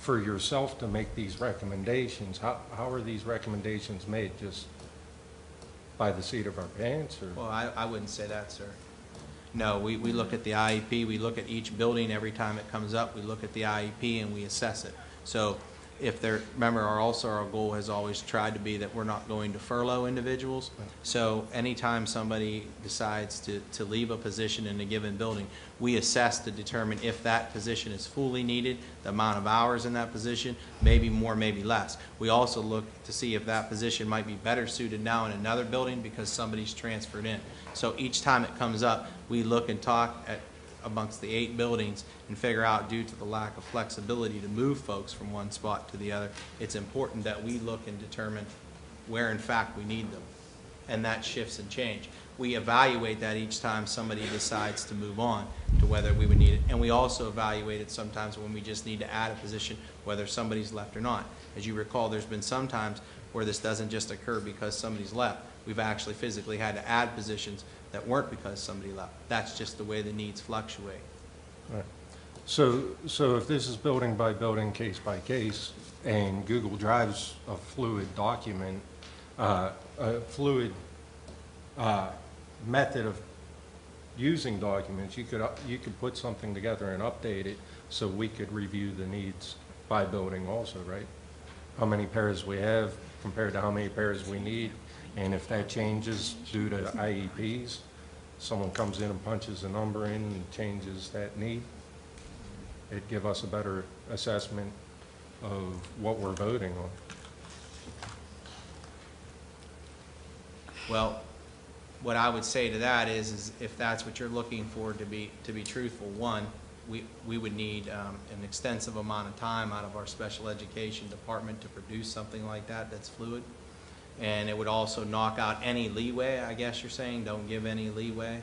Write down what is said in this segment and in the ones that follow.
for yourself to make these recommendations, how are these recommendations made? Just by the seat of our pants? Or? Well, I wouldn't say that, sir. No, we look at the IEP. We look at each building every time it comes up. We look at the IEP and we assess it. So if they're, remember, our goal has always tried to be that we're not going to furlough individuals. So anytime somebody decides to leave a position in a given building, we assess to determine if that position is fully needed, the amount of hours in that position, maybe more, maybe less. We also look to see if that position might be better suited now in another building because somebody's transferred in. So each time it comes up, we look and talk amongst the 8 buildings and figure out, due to the lack of flexibility to move folks from one spot to the other, it's important that we look and determine where in fact we need them. And that shifts and change. We evaluate that each time somebody decides to move on to whether we would need it. And we also evaluate it sometimes when we just need to add a position, whether somebody's left or not. As you recall, there's been some times where this doesn't just occur because somebody's left. We've actually physically had to add positions that weren't because somebody left. That's just the way the needs fluctuate. Right. So if this is building by building, case by case, and Google Drive's a fluid document, a fluid method of using documents, you could put something together and update it so we could review the needs by building also, right? How many pairs we have compared to how many pairs we need, and if that changes due to IEPs, someone comes in and punches a number in and changes that need, it'd give us a better assessment of what we're voting on. Well, what I would say to that is if that's what you're looking for, to be truthful, one, we would need an extensive amount of time out of our special education department to produce something like that that's fluid. And it would also knock out any leeway, I guess you're saying. Don't give any leeway.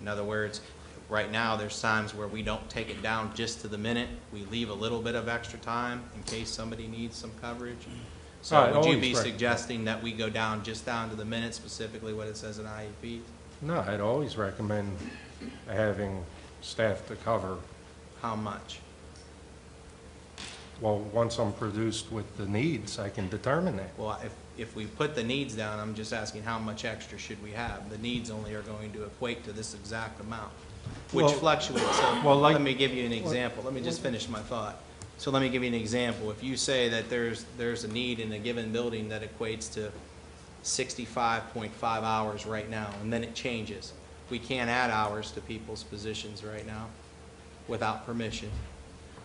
In other words, right now there's times where we don't take it down just to the minute. We leave a little bit of extra time in case somebody needs some coverage. So would you be suggesting that we go down just down to the minute, specifically what it says in IEP? No, I'd always recommend having staff to cover. How much? Well, once I'm produced with the needs, I can determine that. Well, if we put the needs down, I'm just asking how much extra should we have? The needs only are going to equate to this exact amount, which fluctuates. So let me give you an example. Let me just finish my thought. So let me give you an example. If you say that there's a need in a given building that equates to 65.5 hours right now, and then it changes. We can't add hours to people's positions right now without permission.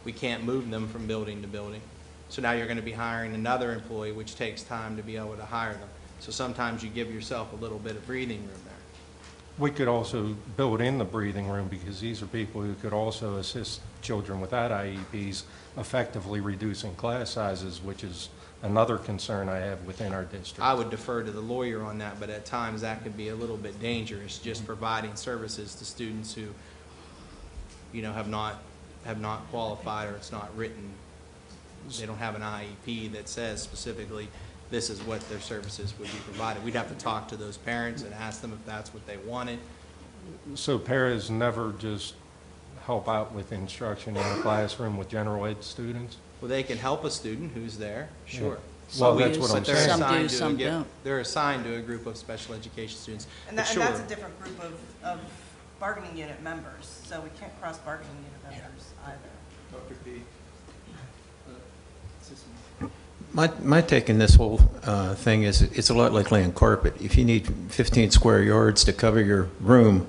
We can't move them from building to building. So now you're going to be hiring another employee, which takes time to be able to hire them. So sometimes you give yourself a little bit of breathing room there. We could also build in the breathing room because these are people who could also assist children without IEPs, effectively reducing class sizes, which is another concern I have within our district. I would defer to the lawyer on that, but at times that could be a little bit dangerous, just providing services to students who, you know, have not qualified, or it's not written. They don't have an IEP that says specifically this is what their services would be provided. We'd have to talk to those parents and ask them if that's what they wanted. So paras never just help out with instruction in the classroom with general ed students? Well, they can help a student who's there, sure. Yeah. Well, that's what I'm saying. Some do, some don't. They're assigned to a group of special education students. And that's a different group of bargaining unit members, so we can't cross bargaining unit members either. Dr. P. My take in this whole thing is it's a lot like laying carpet. If you need 15 square yards to cover your room,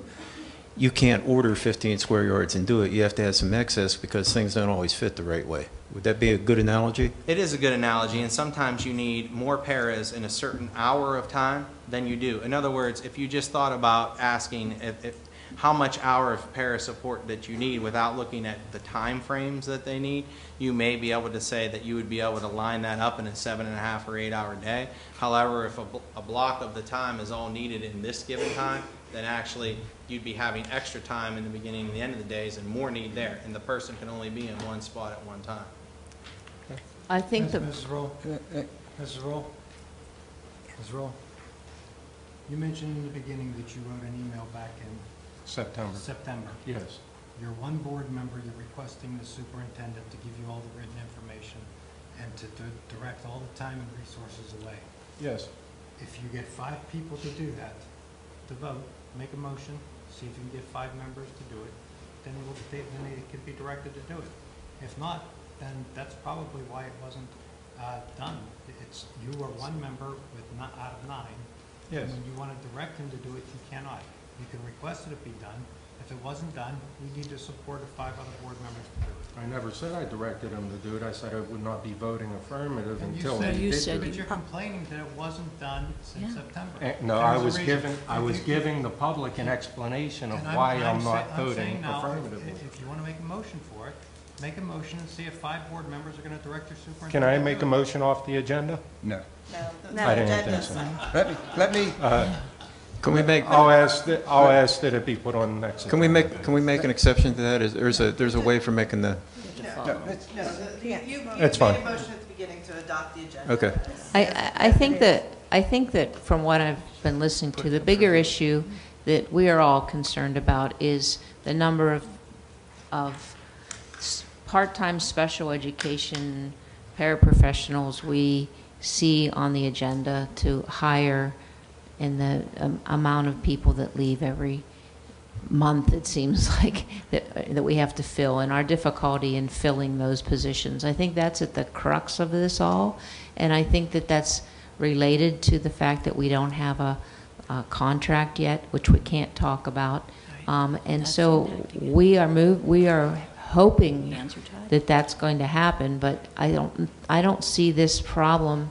you can't order 15 square yards and do it. You have to have some excess because things don't always fit the right way. Would that be a good analogy? It is a good analogy, and sometimes you need more paras in a certain hour of time than you do. In other words, if you just thought about asking how much hour of para support that you need without looking at the time frames that they need, you may be able to say that you would be able to line that up in a 7.5 or 8 hour day. However, if a block of the time is all needed in this given time, then actually you'd be having extra time in the beginning and the end of the days and more need there, and the person can only be in one spot at one time. I think Mrs. Roll. Mrs. Roll. Mrs. Roll. You mentioned in the beginning that you wrote an email back in September. Yes. You're one board member. You're requesting the superintendent to give you all the written information. administration and to direct all the time and resources away. Yes. If you get 5 people to do that, to vote, make a motion, see if you can get 5 members to do it, then it could be directed to do it. If not, then that's probably why it wasn't done. It's, you are 1 member with out of 9. Yes. And when you want to direct him to do it, you cannot. You can request that it be done. If it wasn't done, we need to support the 5 other board members to do it. I never said I directed him to do it. I said I would not be voting affirmative And until said- he You did said do But it. you're complaining that it wasn't done since Yeah. September. No, There's I a was reason. giving the public an explanation of And why I'm say- not I'm saying voting now, affirmatively. If you want to make a motion for it, make a motion and see if 5 board members are going to direct your superintendent. Can I to make do a it. motion off the agenda? No. No, the No. I didn't think agenda's so. not. Let me, Can we make, I'll ask that it be put on the next. can we agenda. make an exception to that? There's a way for making the, no, let's- No, you It's made a fine. motion at the beginning to adopt the agenda. okay. I think that from what I've been listening to, the bigger issue that we are all concerned about is the number of part-time special education paraprofessionals we see on the agenda to hire, and the amount of people that leave every month, it seems like, that we have to fill, and our difficulty in filling those positions. I think that's at the crux of this all, and I think that that's related to the fact that we don't have a contract yet, which we can't talk about. And That's so impacting it. we are hoping Hands are tied. that that's going to happen, but I don't see this problem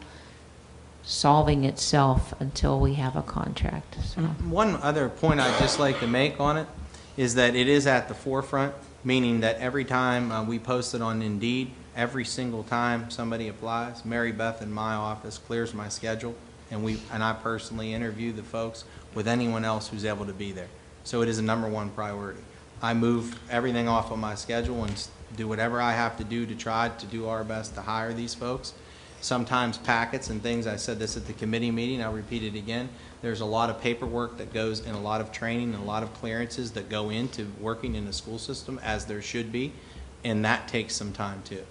solving itself until we have a contract. So. One other point I'd just like to make on it is that it is at the forefront, meaning that every time we post it on Indeed, every single time somebody applies, Mary Beth in my office clears my schedule, and I personally interview the folks with anyone else who's able to be there. So it is a #1 priority. I move everything off of my schedule and do whatever I have to do to try to do our best to hire these folks. Sometimes packets and things, I said this at the committee meeting, I'll repeat it again, there's a lot of paperwork that goes, and a lot of training, and a lot of clearances that go into working in the school system, as there should be, and that takes some time too.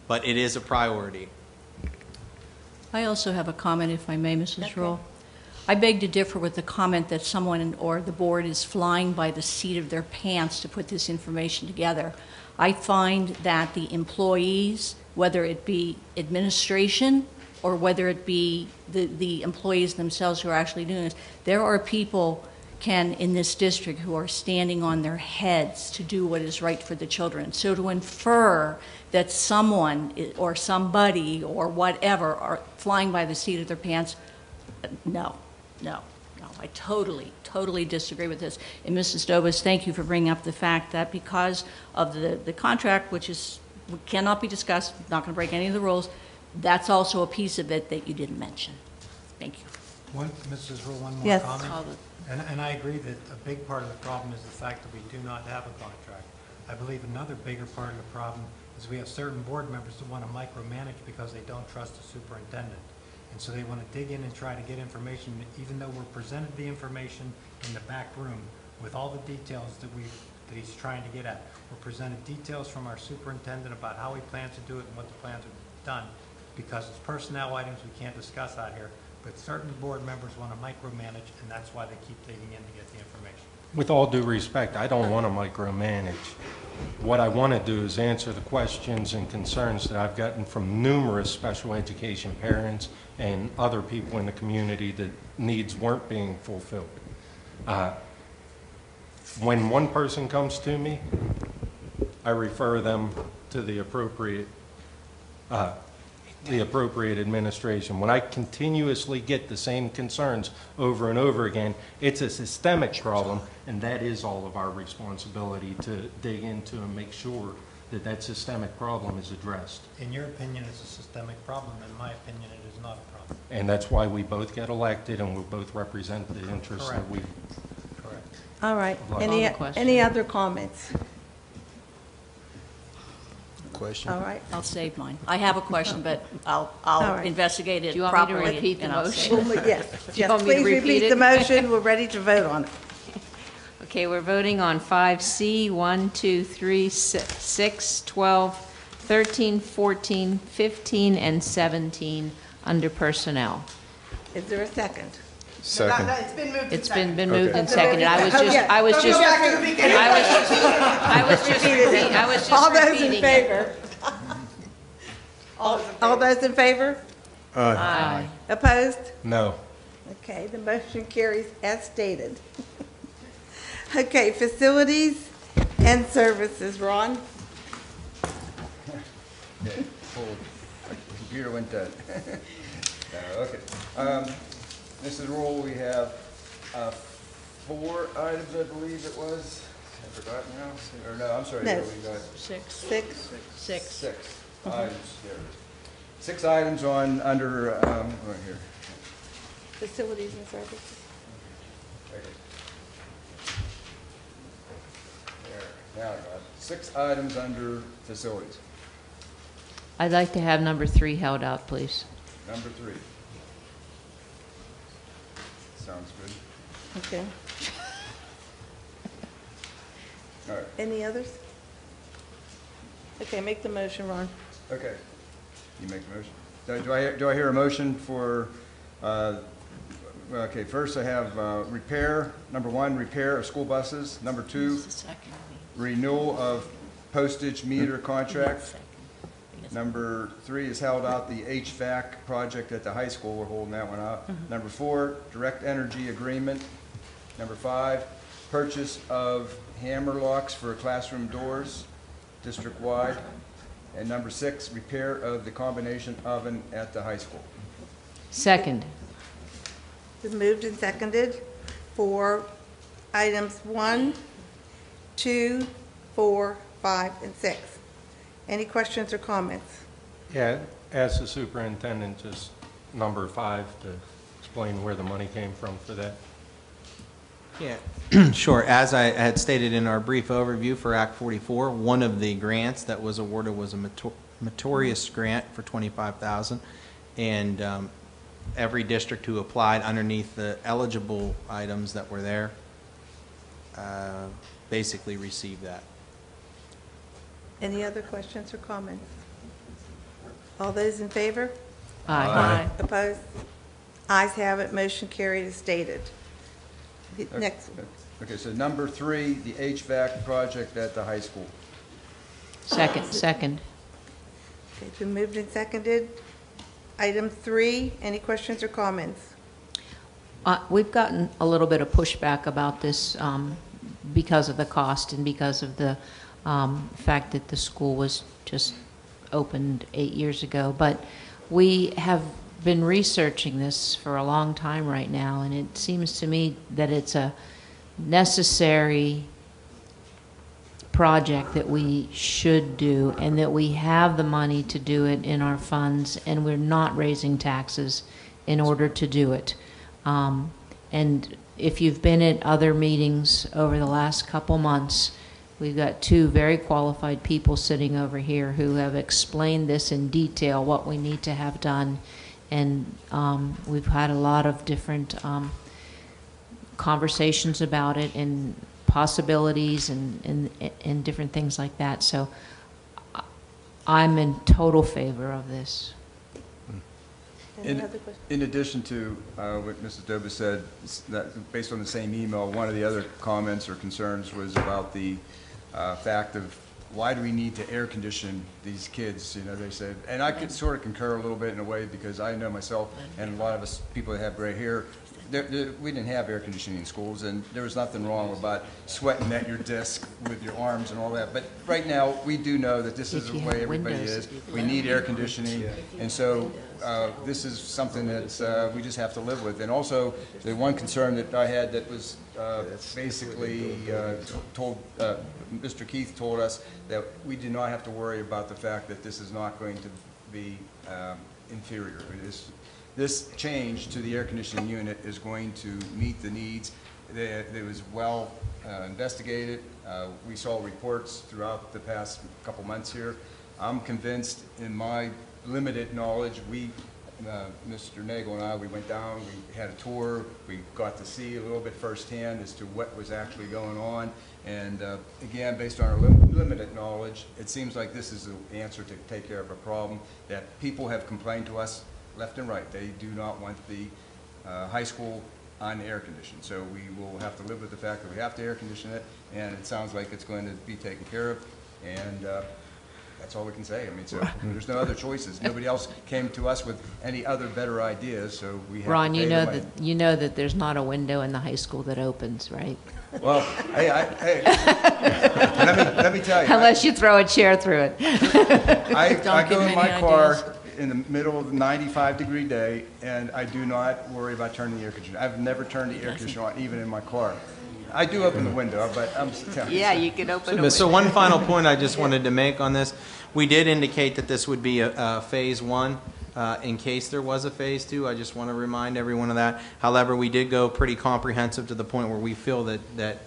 But it is a priority. I also have a comment, if I may, Mrs. Rule. I beg to differ with the comment that someone or the board is flying by the seat of their pants to put this information together. I find that the employees, whether it be administration or whether it be the employees themselves who are actually doing this, there are people, Ken, in this district who are standing on their heads to do what is right for the children. So to infer that someone or somebody or whatever are flying by the seat of their pants, no. I totally disagree with this. And Mrs. Dobas, thank you for bringing up the fact that because of the contract, which cannot be discussed, not going to break any of the rules, that's also a piece of it that you didn't mention. Thank you. Mrs. Rule, one more Yes. comment. And I agree that a big part of the problem is the fact that we do not have a contract. I believe another bigger part of the problem is we have certain board members that want to micromanage because they don't trust the superintendent. And so they want to dig in and try to get information, even though we're presented the information in the back room with all the details that he's trying to get at. We're presented details from our superintendent about how he plans to do it and what the plans are done. Because it's personnel items we can't discuss out here, but certain board members want to micromanage, and that's why they keep digging in to get the information. With all due respect, I don't want to micromanage. What I want to do is answer the questions and concerns that I've gotten from numerous special education parents and other people in the community that needs weren't being fulfilled. When one person comes to me, I refer them to the appropriate administration. When I continuously get the same concerns over and over again, it's a systemic problem, and that is all of our responsibility to dig into and make sure that that systemic problem is addressed. In your opinion, it's a systemic problem. In my opinion, it is not a problem. And that's why we both get elected and we both represent the interests that we. Correct. All right. Call the question. Any other comments? question. All right. I'll save mine. I have a question, but All I'll right. investigate it Do you want me to properly. repeat the and I'll motion? save it. Yes, you want me to please repeat repeat it? the motion. We're ready to vote on it. Okay, we're voting on 5C, 1, 2, 3, 6, 12, 13, 14, 15, and 17 under personnel. Is there a second? Second. No, it's been moved and It's seconded. been moved and Okay. seconded. I was just, I was Go just, back to the beginning. I was just All those in repeating it. favor? All those in favor? Aye. Opposed? No. Okay, the motion carries as stated. Okay, facilities and services, Ron? Okay, hold. My computer went dead. Okay. Mrs. Rule, we have 4 items, I believe it was. I forgot now. Or no, I'm sorry. No. We got Six. 6 items. There it is. 6 items under, right here. Facilities and services. Right here. There. Now I got 6 items under facilities. I'd like to have number 3 held out, please. Number 3. Sounds good. Okay. All right. Any others? Okay, make the motion, Ron. Okay. You make the motion. Do I hear a motion for, okay, first I have repair, number 1, repair of school buses. Number 2, renewal of postage meter contract. Number 3 is held out the HVAC project at the high school. We're holding that one out. Number 4, direct energy agreement. Number 5, purchase of hammer locks for classroom doors, district-wide. And number 6, repair of the combination oven at the high school. Second. It's moved and seconded for items 1, 2, 4, 5, and 6. Any questions or comments? Yeah, ask the superintendent just number 5 to explain where the money came from for that. Yeah, sure. As I had stated in our brief overview for Act 44, one of the grants that was awarded was a meritorious grant for $25,000, and every district who applied underneath the eligible items that were there basically received that. Any other questions or comments? All those in favor? Aye. Opposed? Ayes have it, motion carried as stated. The next, Okay, so number 3, the HVAC project at the high school. Second. okay, it's been moved and seconded. Item 3, any questions or comments? We've gotten a little bit of pushback about this because of the cost and because of the fact that the school was just opened 8 years ago. But we have been researching this for a long time right now, and it seems to me that it's a necessary project that we should do, and that we have the money to do it in our funds, and we're not raising taxes in order to do it. And if you've been at other meetings over the last couple months, we've got 2 very qualified people sitting over here who have explained this in detail, what we need to have done. And we've had a lot of different conversations about it and possibilities and different things like that. So I'm in total favor of this. Any other questions? In addition to what Mrs. Doba said, that based on the same email, one of the other comments or concerns was about the fact of why do we need to air condition these kids? You know, they said, and I could sort of concur a little bit in a way, because I know myself and a lot of us people that have gray hair, we didn't have air conditioning in schools, and there was nothing wrong about sweating at your desk with your arms and all that. But right now, we do know that this is the way everybody is. We need air conditioning, and so this is something that we just have to live with. And also, the one concern that I had that was basically told, Mr. Keith told us that we do not have to worry about the fact that this is not going to be inferior. This change to the air conditioning unit is going to meet the needs. It was well investigated. We saw reports throughout the past couple months here. I'm convinced, in my limited knowledge, we Mr. Nagel and I, we went down, we had a tour, we got to see a little bit firsthand as to what was actually going on. And again, based on our limited knowledge, it seems like this is the answer to take care of a problem that people have complained to us left and right. They do not want the high school on air conditioned. So we will have to live with the fact that we have to air condition it, and it sounds like it's going to be taken care of. And that's all we can say. I mean, so there's no other choices. Nobody else came to us with any other better ideas, so we have Ron, to you pay know the way. that, you know that there's not a window in the high school that opens, right? Well, hey, let me tell you. Unless you throw a chair through it. I Don't go give in him my any car ideas. in the middle of a 95-degree day, and I do not worry about turning the air conditioner. I've never turned the air conditioner on, even in my car. I do open the window, but I'm just telling you. Yeah, you can open So one final point I just wanted to make on this. We did indicate that this would be a phase one. In case there was a phase two, I just want to remind everyone of that. However, we did go pretty comprehensive to the point where we feel that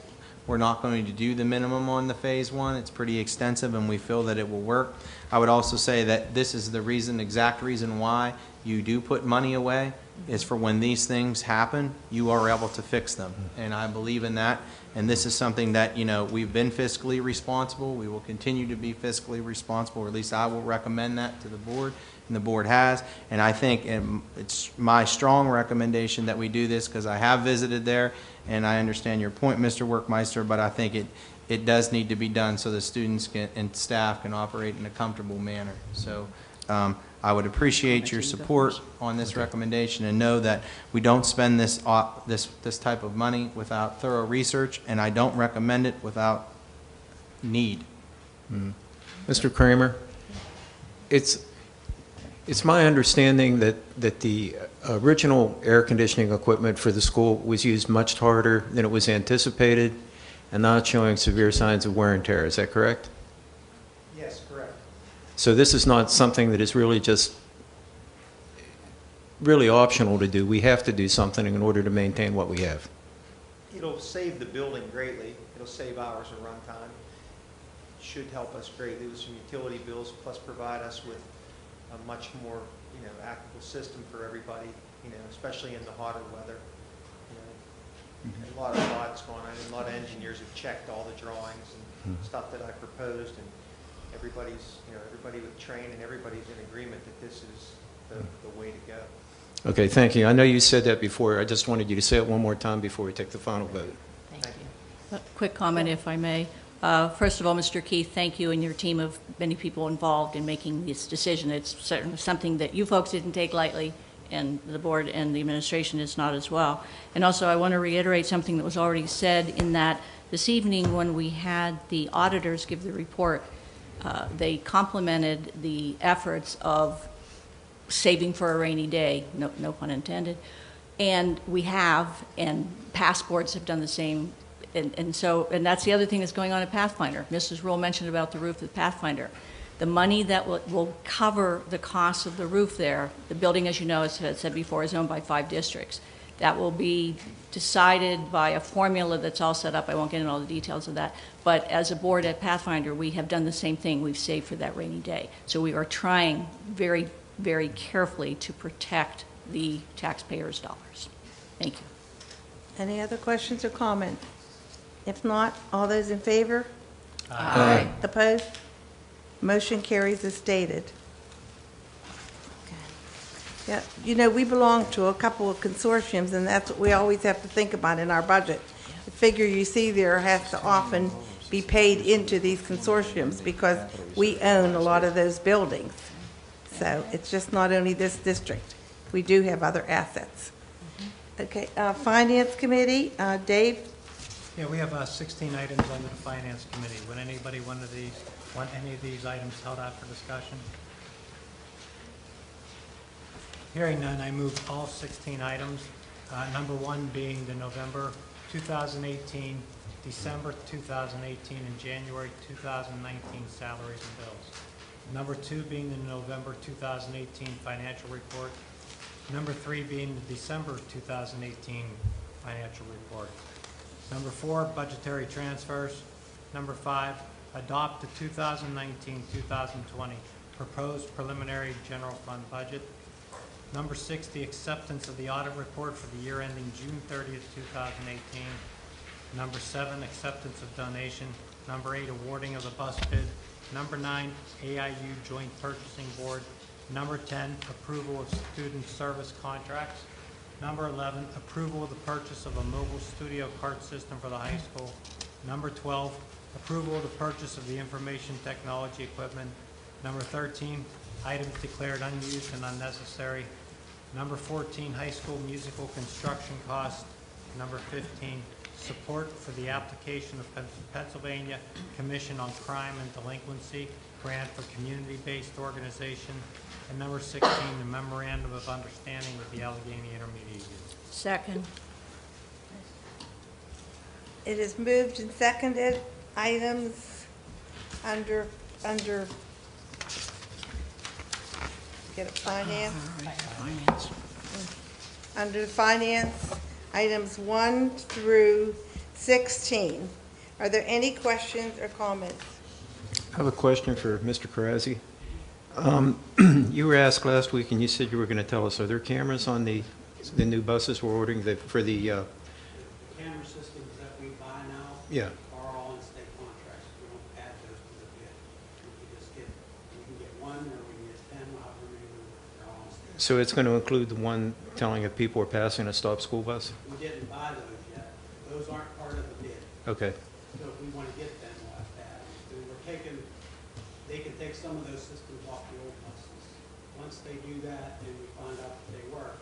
we're not going to do the minimum on the phase one. It's pretty extensive, and we feel that it will work. I would also say that this is the exact reason why you do put money away, is for when these things happen, you are able to fix them. And I believe in that. And this is something that, you know, we've been fiscally responsible. We will continue to be fiscally responsible, or at least I will recommend that to the board, and the board has. And I think it's my strong recommendation that we do this, because I have visited there, and I understand your point, Mr. Workmeister, but I think it does need to be done so the students and staff can operate in a comfortable manner. So I would appreciate your support on this recommendation, and know that we don't spend this type of money without thorough research, and I don't recommend it without need. Mr. Kramer, it's my understanding that the original air conditioning equipment for the school was used much harder than it was anticipated, and not showing severe signs of wear and tear. Is that correct? Yes, correct. So this is not something that is really optional to do. We have to do something in order to maintain what we have. It'll save the building greatly. It'll save hours of runtime. Should help us greatly with some utility bills, plus provide us with a much more, applicable system for everybody, especially in the hotter weather. A lot of thoughts going on. A lot of engineers have checked all the drawings and stuff that I proposed, and everybody with train and everybody's in agreement that this is the way to go. Okay, thank you. I know you said that before. I just wanted you to say it one more time before we take the final vote. Thank you. A quick comment, if I may. First of all, Mr. Keith, thank you and your team of many people involved in making this decision. It's certainly something that you folks didn't take lightly, and the board and the administration is not as well. And also, I want to reiterate something that was already said, in that this evening when we had the auditors give the report, they complimented the efforts of saving for a rainy day, no pun intended, and we have, and past boards have done the same. And that's the other thing that's going on at Pathfinder. Mrs. Rule mentioned about the roof at Pathfinder. The money that will cover the cost of the roof there, the building, as you know, as I said before, is owned by 5 districts. That will be decided by a formula that's all set up. I won't get into all the details of that. But as a board at Pathfinder, we have done the same thing. We've saved for that rainy day. So we are trying very, very carefully to protect the taxpayers' dollars. Thank you. Any other questions or comments? If not, all those in favor? Aye. Opposed? Motion carries as stated. Yeah, we belong to a couple of consortiums, and that's what we always have to think about in our budget. The figure you see there has to often be paid into these consortiums because we own a lot of those buildings. So it's just not only this district. We do have other assets. Okay, Finance Committee, Dave? Yeah, we have 16 items under the Finance Committee. Would anybody want any of these items held out for discussion? Hearing none, I move all 16 items. Number 1 being the November 2018, December 2018, and January 2019 salaries and bills. Number 2 being the November 2018 financial report. Number 3 being the December 2018 financial report. Number 4, budgetary transfers. Number 5, adopt the 2019-2020 proposed preliminary general fund budget. Number 6, the acceptance of the audit report for the year ending June 30th, 2018. Number 7, acceptance of donation. Number 8, awarding of the bus bid. Number 9, AIU Joint Purchasing Board. Number 10, approval of student service contracts. Number 11, approval of the purchase of a mobile studio cart system for the high school. Number 12, approval of the purchase of the information technology equipment. Number 13, items declared unused and unnecessary. Number 14, high school musical construction costs. Number 15, support for the application of Pennsylvania Commission on Crime and Delinquency grant for community-based organization. And number 16, the memorandum of understanding with the Allegheny Intermediate Youth. Second. It is moved and seconded. Items under, get it, finance? Finance. Under finance, items 1 through 16. Are there any questions or comments? I have a question for Mr. Karazzi. You were asked last week, and you said you were going to tell us, are there cameras on the new buses we're ordering for the... The camera systems that we buy now Yeah. are all in state contracts. We don't add those to the bid. We can get one, or we can get 10, however many, they're all in state. So it's going to include the one telling if people are passing a stop school bus? We didn't buy those yet. Those aren't part of the bid. Okay. So if we want to get them, we'll have to add them. They can take some of those systems off the old buses. Once they do that and we find out that they work,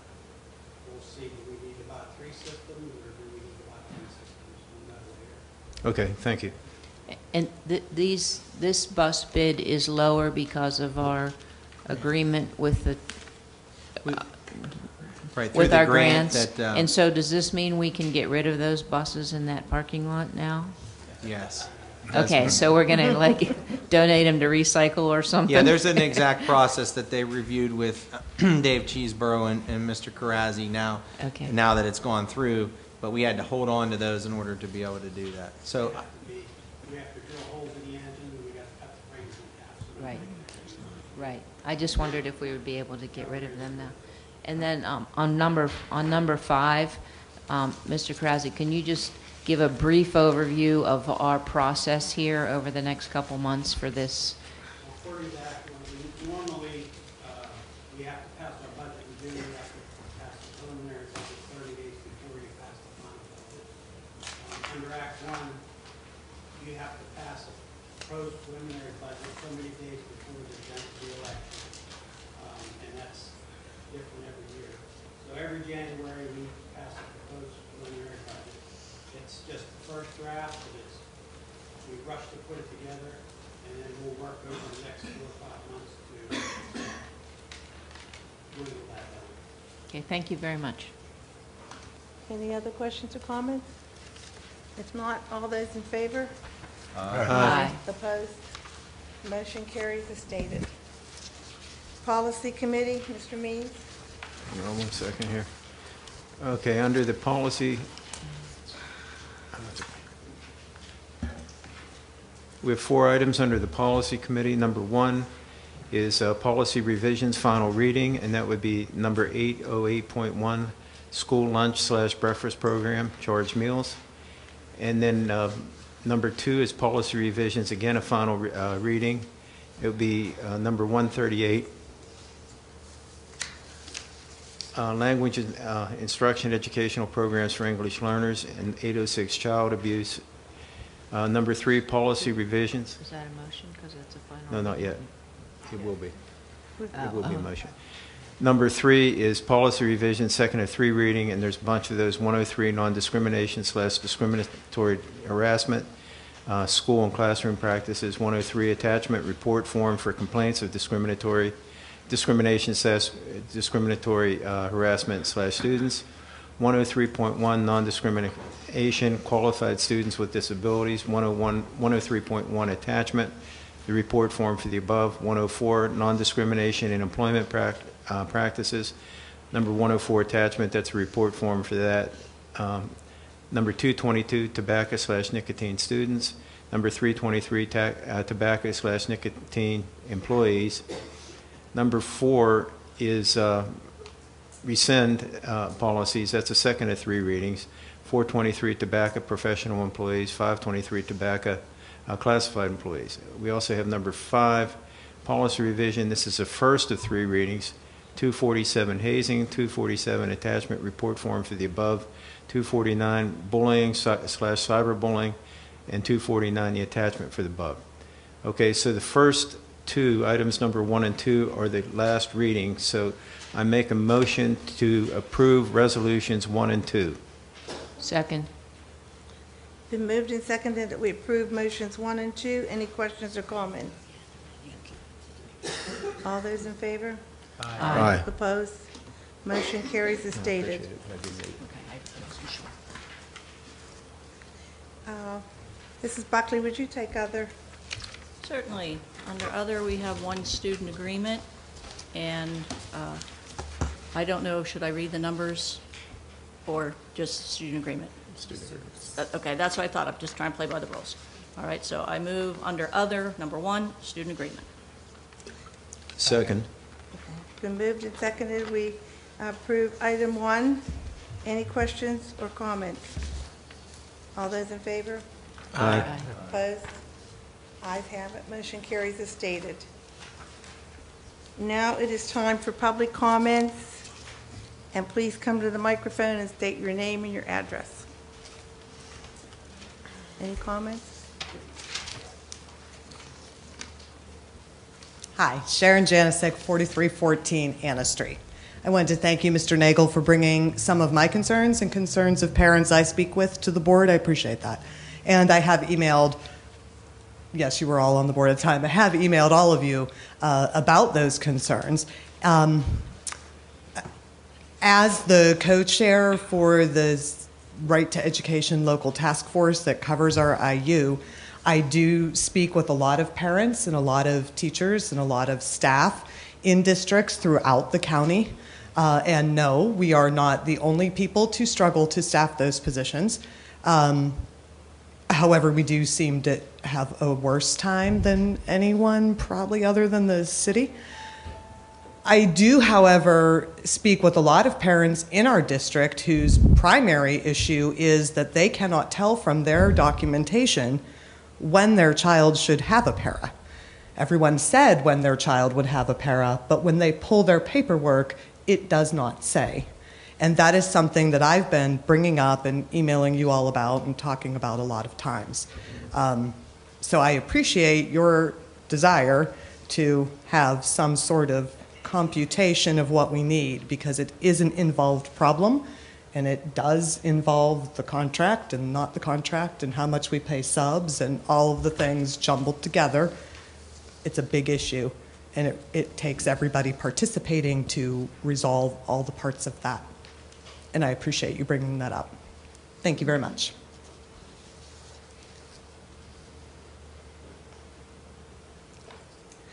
we'll see, do we need to buy 3 systems or do we need to buy 10 systems? We'll know later. Okay, thank you. And this bus bid is lower because of our agreement with the, Right, through with the our grant grants? that, And so does this mean we can get rid of those buses in that parking lot now? yes. Okay, so we're gonna like donate them to recycle or something? Yeah, there's an exact process that they reviewed with Dave Cheeseborough and Mr. Karazzi now, Okay. now that it's gone through, but we had to hold on to those in order to be able to do that. So, We have to drill holes in the engine, and we got to cut the frames in half. So Right, right. I just wondered if we would be able to get rid of them now. And then on number 5, Mr. Karazzi, can you just give a brief overview of our process here over the next couple months for this? Before you that, normally, we have to pass our budget in June, we have to pass the preliminary budget 30 days before you pass the final budget. Under Act 1, you have to pass a proposed preliminary budget so many days before the election. And that's different every year. So every January, we pass a proposed preliminary budget. It's just the first draft, and we rush to put it together, and then we'll work over the next 4 or 5 months to whittle that down. Okay, thank you very much. Any other questions or comments? If not, all those in favor? Aye. Opposed? Motion carries as stated. Policy Committee, Mr. Means? Hang on 1 second here. Okay, under the policy, we have 4 items under the policy committee. Number 1 is policy revisions, final reading, and that would be number 808.1, school lunch/breakfast program, charged meals. And then number 2 is policy revisions, again, a final reading. It would be number 138. Language instruction educational programs for English learners, and 806 child abuse. Number 3, policy revisions. Is that a motion, because it's a final? No, not yet. It will be. It will be a Oh. motion. Number 3 is policy revision, second of 3 reading, and there's a bunch of those. 103, non-discrimination/discriminatory harassment, school and classroom practices. 103, attachment report form for complaints of discrimination/discriminatory harassment/students. 103.1, non-discrimination, qualified students with disabilities. 103.1, attachment, the report form for the above. 104, non-discrimination in employment practices. Number 104, attachment, that's a report form for that. Number 222, tobacco/nicotine students. Number 323, tobacco/nicotine employees. Number 4 is rescind policies. That's the second of 3 readings. 423 tobacco professional employees, 523 tobacco classified employees. We also have number 5, policy revision. This is the first of 3 readings. 247 hazing, 247 attachment report form for the above, 249 bullying / cyberbullying, and 249 the attachment for the above. Okay, so the first 2 items, number 1 and 2, are the last reading. So I make a motion to approve resolutions 1 and 2. Second. Been moved and seconded that we approve motions 1 and 2. Any questions or comments? All those in favor? Aye. Opposed? Motion carries as stated. Mrs. Buckley, would you take other? Certainly. Under other, we have one student agreement, and I don't know, should I read the numbers or just student agreement? Okay, that's what I thought. I'm just trying to play by the rules. All right, so I move under other, number 1, student agreement. Second. Been moved and seconded. We approve item 1. Any questions or comments? All those in favor? Aye. Opposed? Ayes have it. Motion carries as stated. Now it is time for public comments. And please come to the microphone and state your name and your address. Any comments? Hi, Sharon Janicek, 4314 Anna Street. I wanted to thank you, Mr. Nagel, for bringing some of my concerns and concerns of parents I speak with to the board. I appreciate that. And I have emailed, yes, you were all on the board at the time, I have emailed all of you about those concerns. As the co-chair for the Right to Education local task force that covers our IU, I do speak with a lot of parents and a lot of teachers and a lot of staff in districts throughout the county. And no, we are not the only people to struggle to staff those positions. However, we do seem to have a worse time than anyone, probably other than the city. I do, however, speak with a lot of parents in our district whose primary issue is that they cannot tell from their documentation when their child should have a para. Everyone said when their child would have a para, but when they pull their paperwork, it does not say. And that is something that I've been bringing up and emailing you all about and talking about a lot of times. So I appreciate your desire to have some sort of computation of what we need, because it is an involved problem, and it does involve the contract and not the contract and how much we pay subs and all of the things jumbled together. It's a big issue, and it takes everybody participating to resolve all the parts of that. And I appreciate you bringing that up. Thank you very much.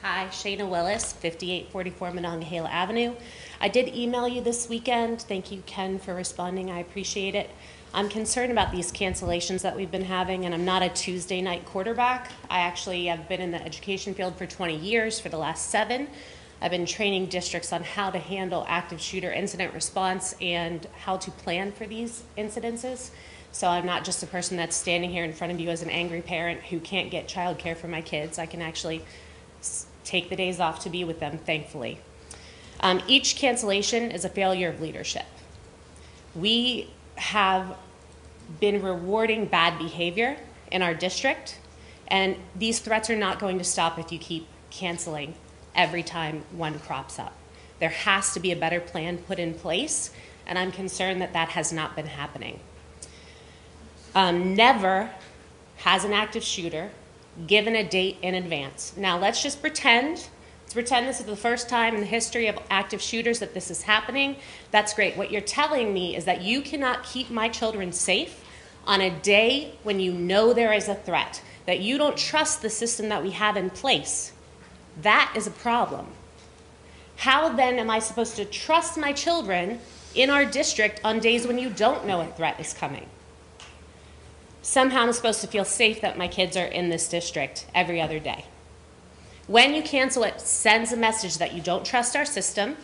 Hi, Shayna Willis, 5844 Monongahela Avenue. I did email you this weekend. Thank you, Ken, for responding. I appreciate it. I'm concerned about these cancellations that we've been having, and I'm not a Tuesday night quarterback. I actually have been in the education field for 20 years, for the last 7. I've been training districts on how to handle active shooter incident response and how to plan for these incidences. So I'm not just a person that's standing here in front of you as an angry parent who can't get childcare for my kids. I can actually take the days off to be with them, thankfully. Each cancellation is a failure of leadership. We have been rewarding bad behavior in our district, and these threats are not going to stop if you keep canceling every time one crops up. There has to be a better plan put in place, and I'm concerned that that has not been happening. Never has an active shooter given a date in advance. Now let's just pretend this is the first time in the history of active shooters that this is happening. That's great. What you're telling me is that you cannot keep my children safe on a day when you know there is a threat, that you don't trust the system that we have in place. That is a problem. How then am I supposed to trust my children in our district on days when you don't know a threat is coming? Somehow I'm supposed to feel safe that my kids are in this district every other day. When you cancel it, sends a message that you don't trust our system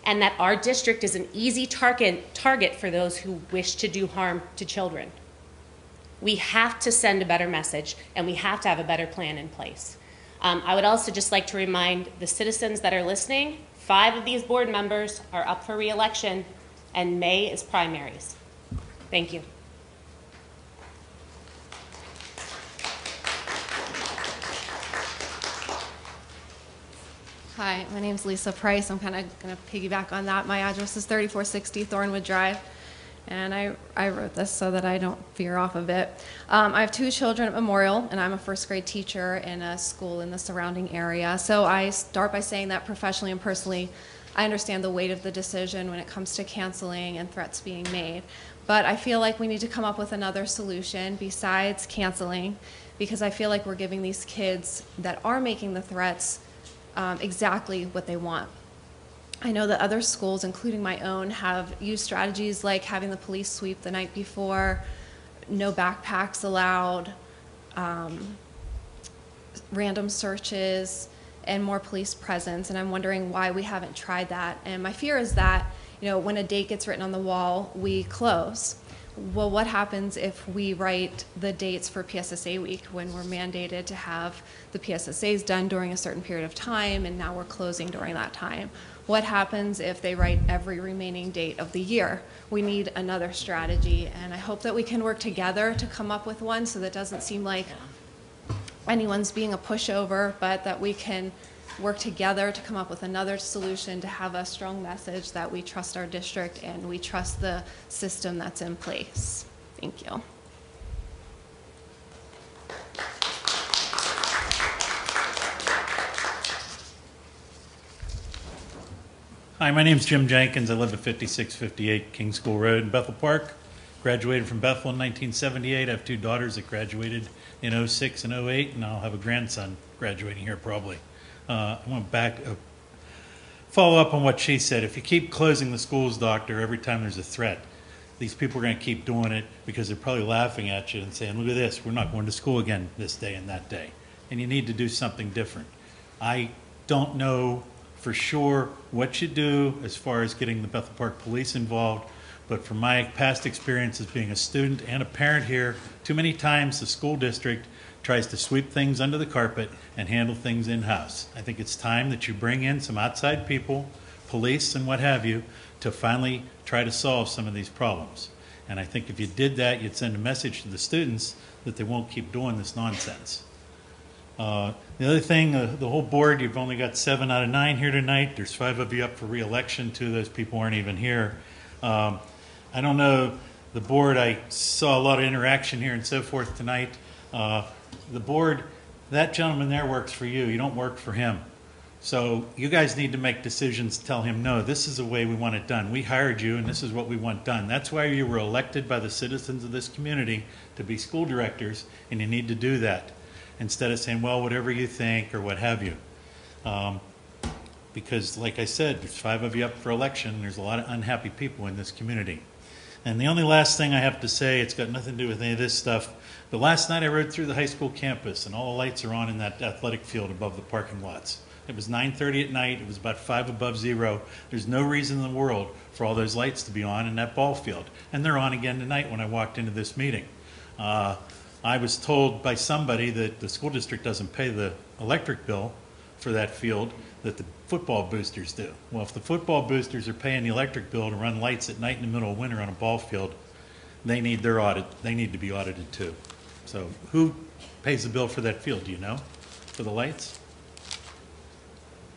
and that our district is an easy target for those who wish to do harm to children. We have to send a better message, and we have to have a better plan in place. I would also just like to remind the citizens that are listening, 5 of these board members are up for re-election, and May is primaries. Thank you. Hi, my name is Lisa Price. I'm kind of going to piggyback on that. My address is 3460 Thornwood Drive, and I wrote this so that I don't veer off of it. I have 2 children at Memorial, and I'm a first grade teacher in a school in the surrounding area. So I start by saying that professionally and personally, I understand the weight of the decision when it comes to canceling and threats being made. But I feel like we need to come up with another solution besides canceling, because I feel like we're giving these kids that are making the threats exactly what they want. I know that other schools, including my own, have used strategies like having the police sweep the night before, no backpacks allowed, random searches, and more police presence. And I'm wondering why we haven't tried that. And my fear is that, you know, when a date gets written on the wall, we close. Well, what happens if we write the dates for PSSA week when we're mandated to have the PSSAs done during a certain period of time, and now we're closing during that time? What happens if they write every remaining date of the year? We need another strategy, and I hope that we can work together to come up with one so that it doesn't seem like anyone's being a pushover, but that we can work together to come up with another solution to have a strong message that we trust our district and we trust the system that's in place. Thank you. Hi, my name's Jim Jenkins. I live at 5658 King School Road in Bethel Park. Graduated from Bethel in 1978. I have 2 daughters that graduated in 06 and 08, and I'll have a grandson graduating here probably. I want to follow up on what she said. If you keep closing the schools, doctor, every time there's a threat, these people are going to keep doing it because they're probably laughing at you and saying, look at this, we're not going to school again this day and that day. And you need to do something different. I don't know for sure what you do as far as getting the Bethel Park Police involved, but from my past experience as being a student and a parent here, too many times the school district tries to sweep things under the carpet and handle things in-house. I think it's time that you bring in some outside people, police and what have you, to finally try to solve some of these problems. And I think if you did that, you'd send a message to the students that they won't keep doing this nonsense. The other thing, the whole board, you've only got 7 out of 9 here tonight. There's 5 of you up for re-election. 2 of those people aren't even here. I don't know, the board, I saw a lot of interaction here and so forth tonight. The board, that gentleman there works for you. You don't work for him. So you guys need to make decisions, tell him, no, this is the way we want it done. We hired you, and this is what we want done. That's why you were elected by the citizens of this community to be school directors, and you need to do that instead of saying, well, whatever you think or what have you. Because, like I said, there's 5 of you up for election. There's a lot of unhappy people in this community. And the only last thing I have to say, it's got nothing to do with any of this stuff, but last night I rode through the high school campus, and all the lights are on in that athletic field above the parking lots. It was 9:30 at night. It was about 5 above 0. There's no reason in the world for all those lights to be on in that ball field. And they're on again tonight when I walked into this meeting. I was told by somebody that the school district doesn't pay the electric bill for that field, that the football boosters do. Well, if the football boosters are paying the electric bill to run lights at night in the middle of winter on a ball field, they need their audit. They need to be audited too. So who pays the bill for that field? Do you know? For the lights?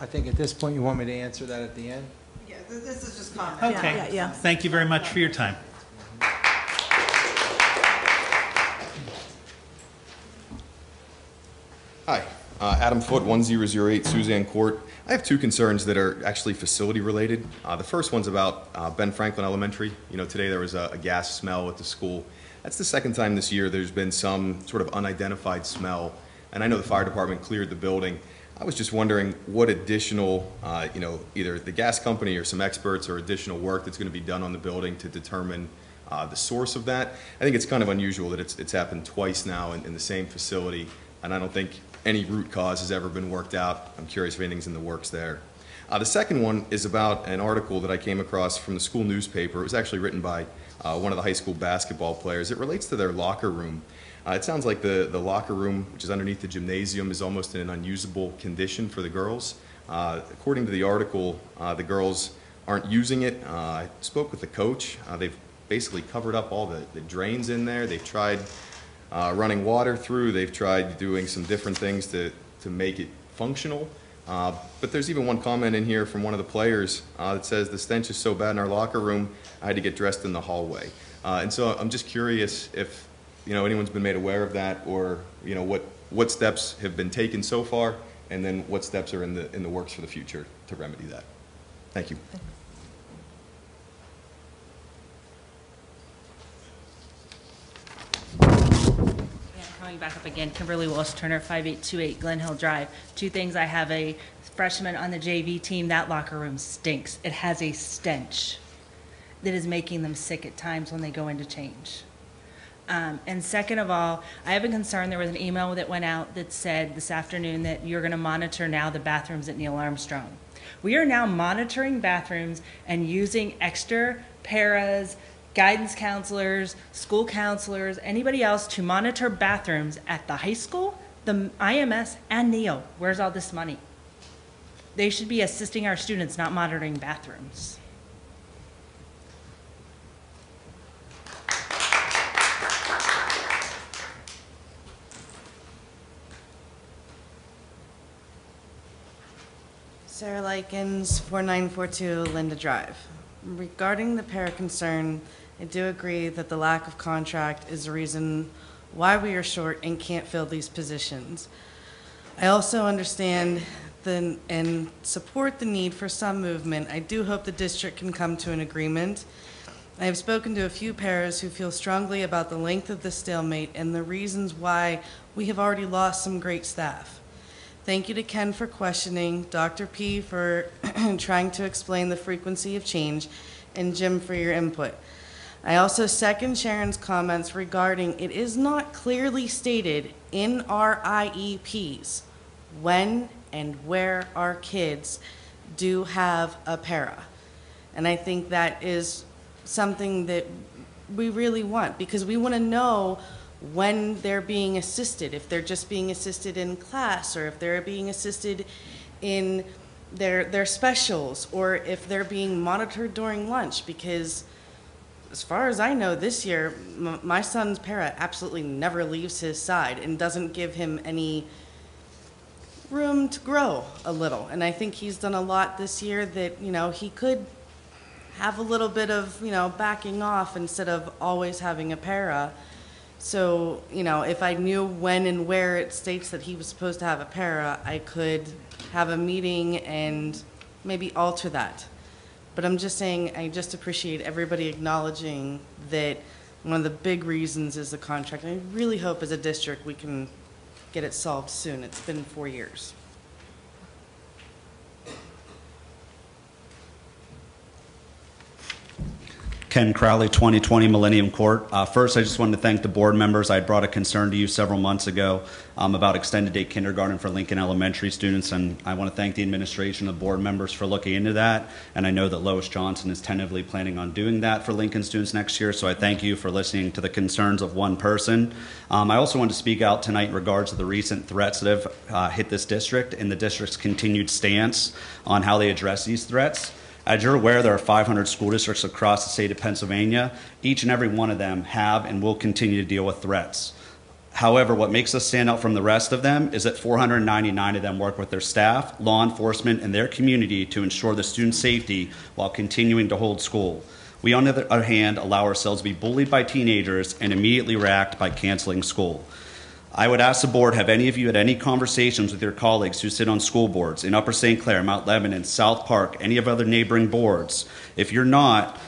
I think at this point you want me to answer that at the end? Yeah, this is just comment. Okay. Yeah. Thank you very much for your time. Hi, Adam Foote, 1008 Suzanne Court. I have 2 concerns that are actually facility related. The first one's about Ben Franklin Elementary. You know, today there was a gas smell at the school. That's the second time this year there's been some sort of unidentified smell, and I know the fire department cleared the building. I was just wondering what additional, you know, either the gas company or some experts or additional work that's going to be done on the building to determine the source of that. I think it's kind of unusual that it's happened twice now in the same facility, and I don't think any root cause has ever been worked out. I'm curious if anything's in the works there. The second one is about an article that I came across from the school newspaper. It was actually written by one of the high school basketball players. It relates to their locker room. It sounds like the locker room, which is underneath the gymnasium, is almost in an unusable condition for the girls. According to the article, the girls aren't using it. I spoke with the coach. They've basically covered up all the drains in there. They've tried running water through. They've tried doing some different things to make it functional. But there's even one comment in here from one of the players that says, the stench is so bad in our locker room, I had to get dressed in the hallway. And so I'm just curious if anyone's been made aware of that, or what steps have been taken so far, and then what steps are in the works for the future to remedy that. Thank you. Coming back up again, Kimberly Walsh Turner, 5828 Glen Hill Drive. Two things: I have a freshman on the JV team. That locker room stinks. It has a stench that is making them sick at times when they go in to change. And second of all, I have a concern. There was an email that went out that said this afternoon that you're going to monitor now the bathrooms at Neil Armstrong. We are now monitoring bathrooms and using extra paras, guidance counselors, school counselors, anybody else to monitor bathrooms at the high school, the IMS, and NEO. Where's all this money? They should be assisting our students, not monitoring bathrooms. Sarah Likens, 4942 Linda Drive. Regarding the para concern, I do agree that the lack of contract is the reason why we are short and can't fill these positions. I also understand and support the need for some movement. I do hope the district can come to an agreement. I have spoken to a few paras who feel strongly about the length of the stalemate and the reasons why we have already lost some great staff. Thank you to Ken for questioning, Dr. P for trying to explain the frequency of change, and Jim for your input. I also second Sharon's comments regarding it is not clearly stated in our IEPs when and where our kids do have a para. And I think that is something that we really want, because we want to know when they're being assisted, if they're just being assisted in class, or if they're being assisted in their specials, or if they're being monitored during lunch. Because as far as I know, this year, my son's para absolutely never leaves his side and doesn't give him any room to grow a little. And I think he's done a lot this year that, he could have a little bit of, backing off instead of always having a para. So, if I knew when and where it states that he was supposed to have a para, I could have a meeting and maybe alter that. But I'm just saying, I just appreciate everybody acknowledging that one of the big reasons is the contract. I really hope as a district we can get it solved soon. It's been 4 years. Ken Crowley, 2020 Millennium Court. First, I just wanted to thank the board members. I brought a concern to you several months ago about extended day kindergarten for Lincoln Elementary students, and I want to thank the administration and the board members for looking into that. And I know that Lois Johnson is tentatively planning on doing that for Lincoln students next year, so I thank you for listening to the concerns of one person. I also want to speak out tonight in regards to the recent threats that have hit this district and the district's continued stance on how they address these threats. As you're aware, there are 500 school districts across the state of Pennsylvania. Each and every one of them have and will continue to deal with threats. However, what makes us stand out from the rest of them is that 499 of them work with their staff, law enforcement, and their community to ensure the student safety while continuing to hold school. We, on the other hand, allow ourselves to be bullied by teenagers and immediately react by canceling school. I would ask the board, have any of you had any conversations with your colleagues who sit on school boards in Upper St. Clair, Mount Lebanon, South Park, any of other neighboring boards? If you're not,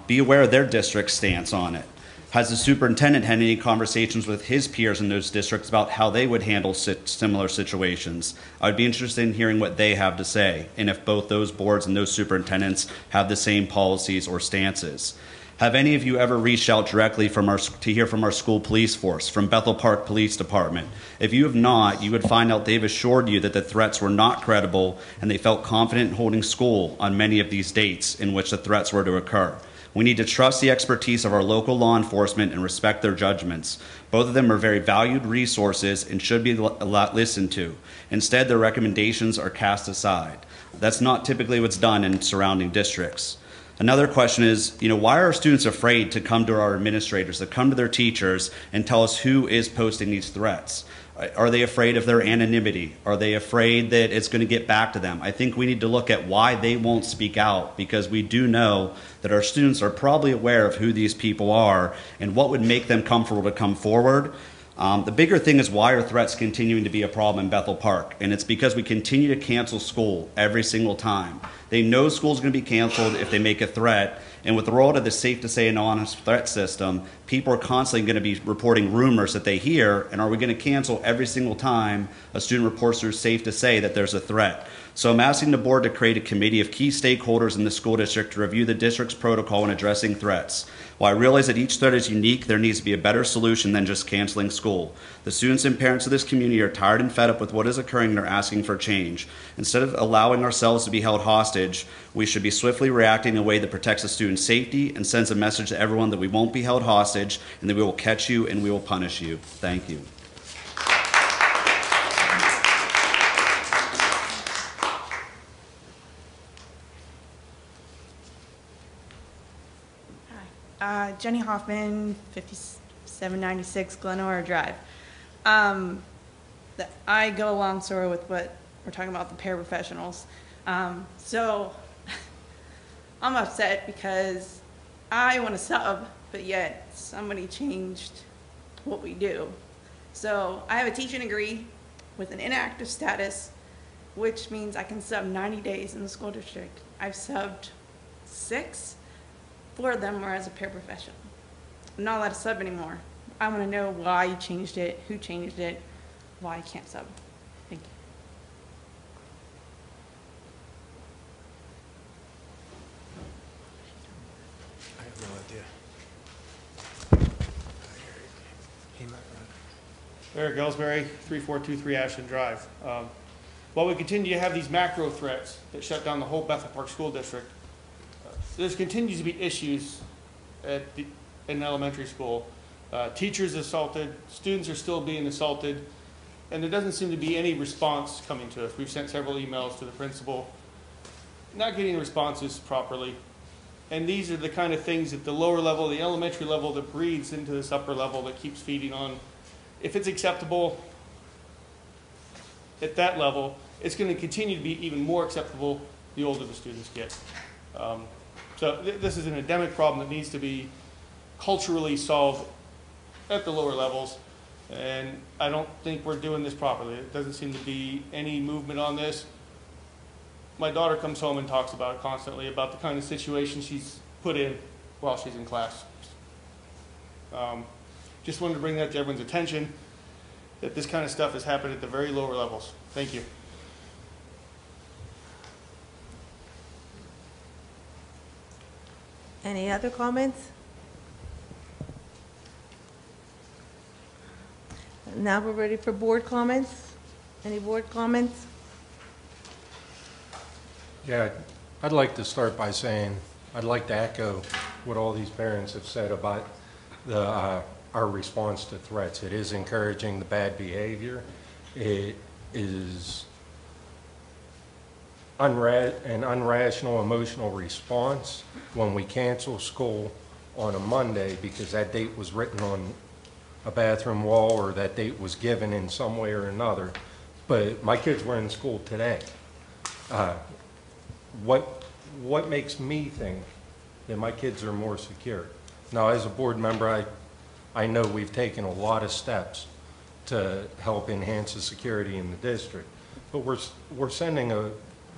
be aware of their district's stance on it. Has the superintendent had any conversations with his peers in those districts about how they would handle similar situations? I would be interested in hearing what they have to say, and if both those boards and those superintendents have the same policies or stances. Have any of you ever reached out directly to hear from our school police force, from Bethel Park Police Department? If you have not, you would find out they've assured you that the threats were not credible and they felt confident in holding school on many of these dates in which the threats were to occur. We need to trust the expertise of our local law enforcement and respect their judgments. Both of them are very valued resources and should be listened to. Instead, their recommendations are cast aside. That's not typically what's done in surrounding districts. Another question is, why are students afraid to come to our administrators, to come to their teachers and tell us who is posting these threats? Are they afraid of their anonymity? Are they afraid that it's going to get back to them? I think we need to look at why they won't speak out, because we do know that our students are probably aware of who these people are and what would make them comfortable to come forward. The bigger thing is, why are threats continuing to be a problem in Bethel Park? And it's because we continue to cancel school every single time. They know school's going to be canceled if they make a threat. And with the rollout of the Safe to Say Anonymous threat system, people are constantly going to be reporting rumors that they hear. And are we going to cancel every single time a student reports through Safe to Say that there's a threat? So I'm asking the board to create a committee of key stakeholders in the school district to review the district's protocol in addressing threats. While I realize that each threat is unique, there needs to be a better solution than just canceling school. The students and parents of this community are tired and fed up with what is occurring and are asking for change. Instead of allowing ourselves to be held hostage, we should be swiftly reacting in a way that protects the student's safety and sends a message to everyone that we won't be held hostage and that we will catch you and we will punish you. Thank you. Jenny Hoffman, 5796 Glenora Drive. I go along sort of with what we're talking about, the paraprofessionals. So I'm upset because I want to sub, but yet somebody changed what we do. So I have a teaching degree with an inactive status, which means I can sub 90 days in the school district. I've subbed 6. 4 of them were as a paraprofessional. I'm not allowed to sub anymore. I want to know why you changed it, who changed it, why I can't sub. Thank you. I have no idea. Eric Ellsbury, 3423 Ashland Drive. While we continue to have these macro threats that shut down the whole Bethel Park School District, there continues to be issues in elementary school. Teachers assaulted, students are still being assaulted, and there doesn't seem to be any response coming to us. We've sent several emails to the principal, not getting responses properly. And these are the kind of things at the lower level, the elementary level, that breeds into this upper level that keeps feeding on. If it's acceptable at that level, it's going to continue to be even more acceptable the older the students get. So this is an endemic problem that needs to be culturally solved at the lower levels, and I don't think we're doing this properly. It doesn't seem to be any movement on this. My daughter comes home and talks about it constantly, about the kind of situation she's put in while she's in class. Just wanted to bring that to everyone's attention, that this kind of stuff has happened at the very lower levels. Thank you. Any other comments? Now we're ready for board comments. Any board comments? Yeah, I'd like to start by saying, I'd like to echo what all these parents have said about our response to threats. It is encouraging the bad behavior. It is an unrational emotional response when we cancel school on a Monday because that date was written on a bathroom wall or that date was given in some way or another. But my kids were in school today. What makes me think that my kids are more secure? Now, as a board member, I know we've taken a lot of steps to help enhance the security in the district, but we're sending a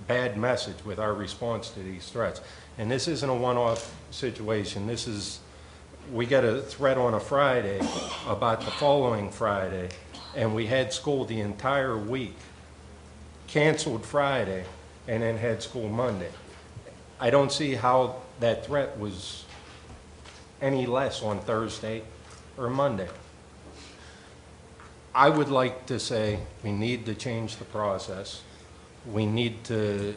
bad message with our response to these threats. And this isn't a one-off situation. We got a threat on a Friday about the following Friday, and we had school the entire week, canceled Friday, and then had school Monday. I don't see how that threat was any less on Thursday or Monday. I would like to say we need to change the process. We need to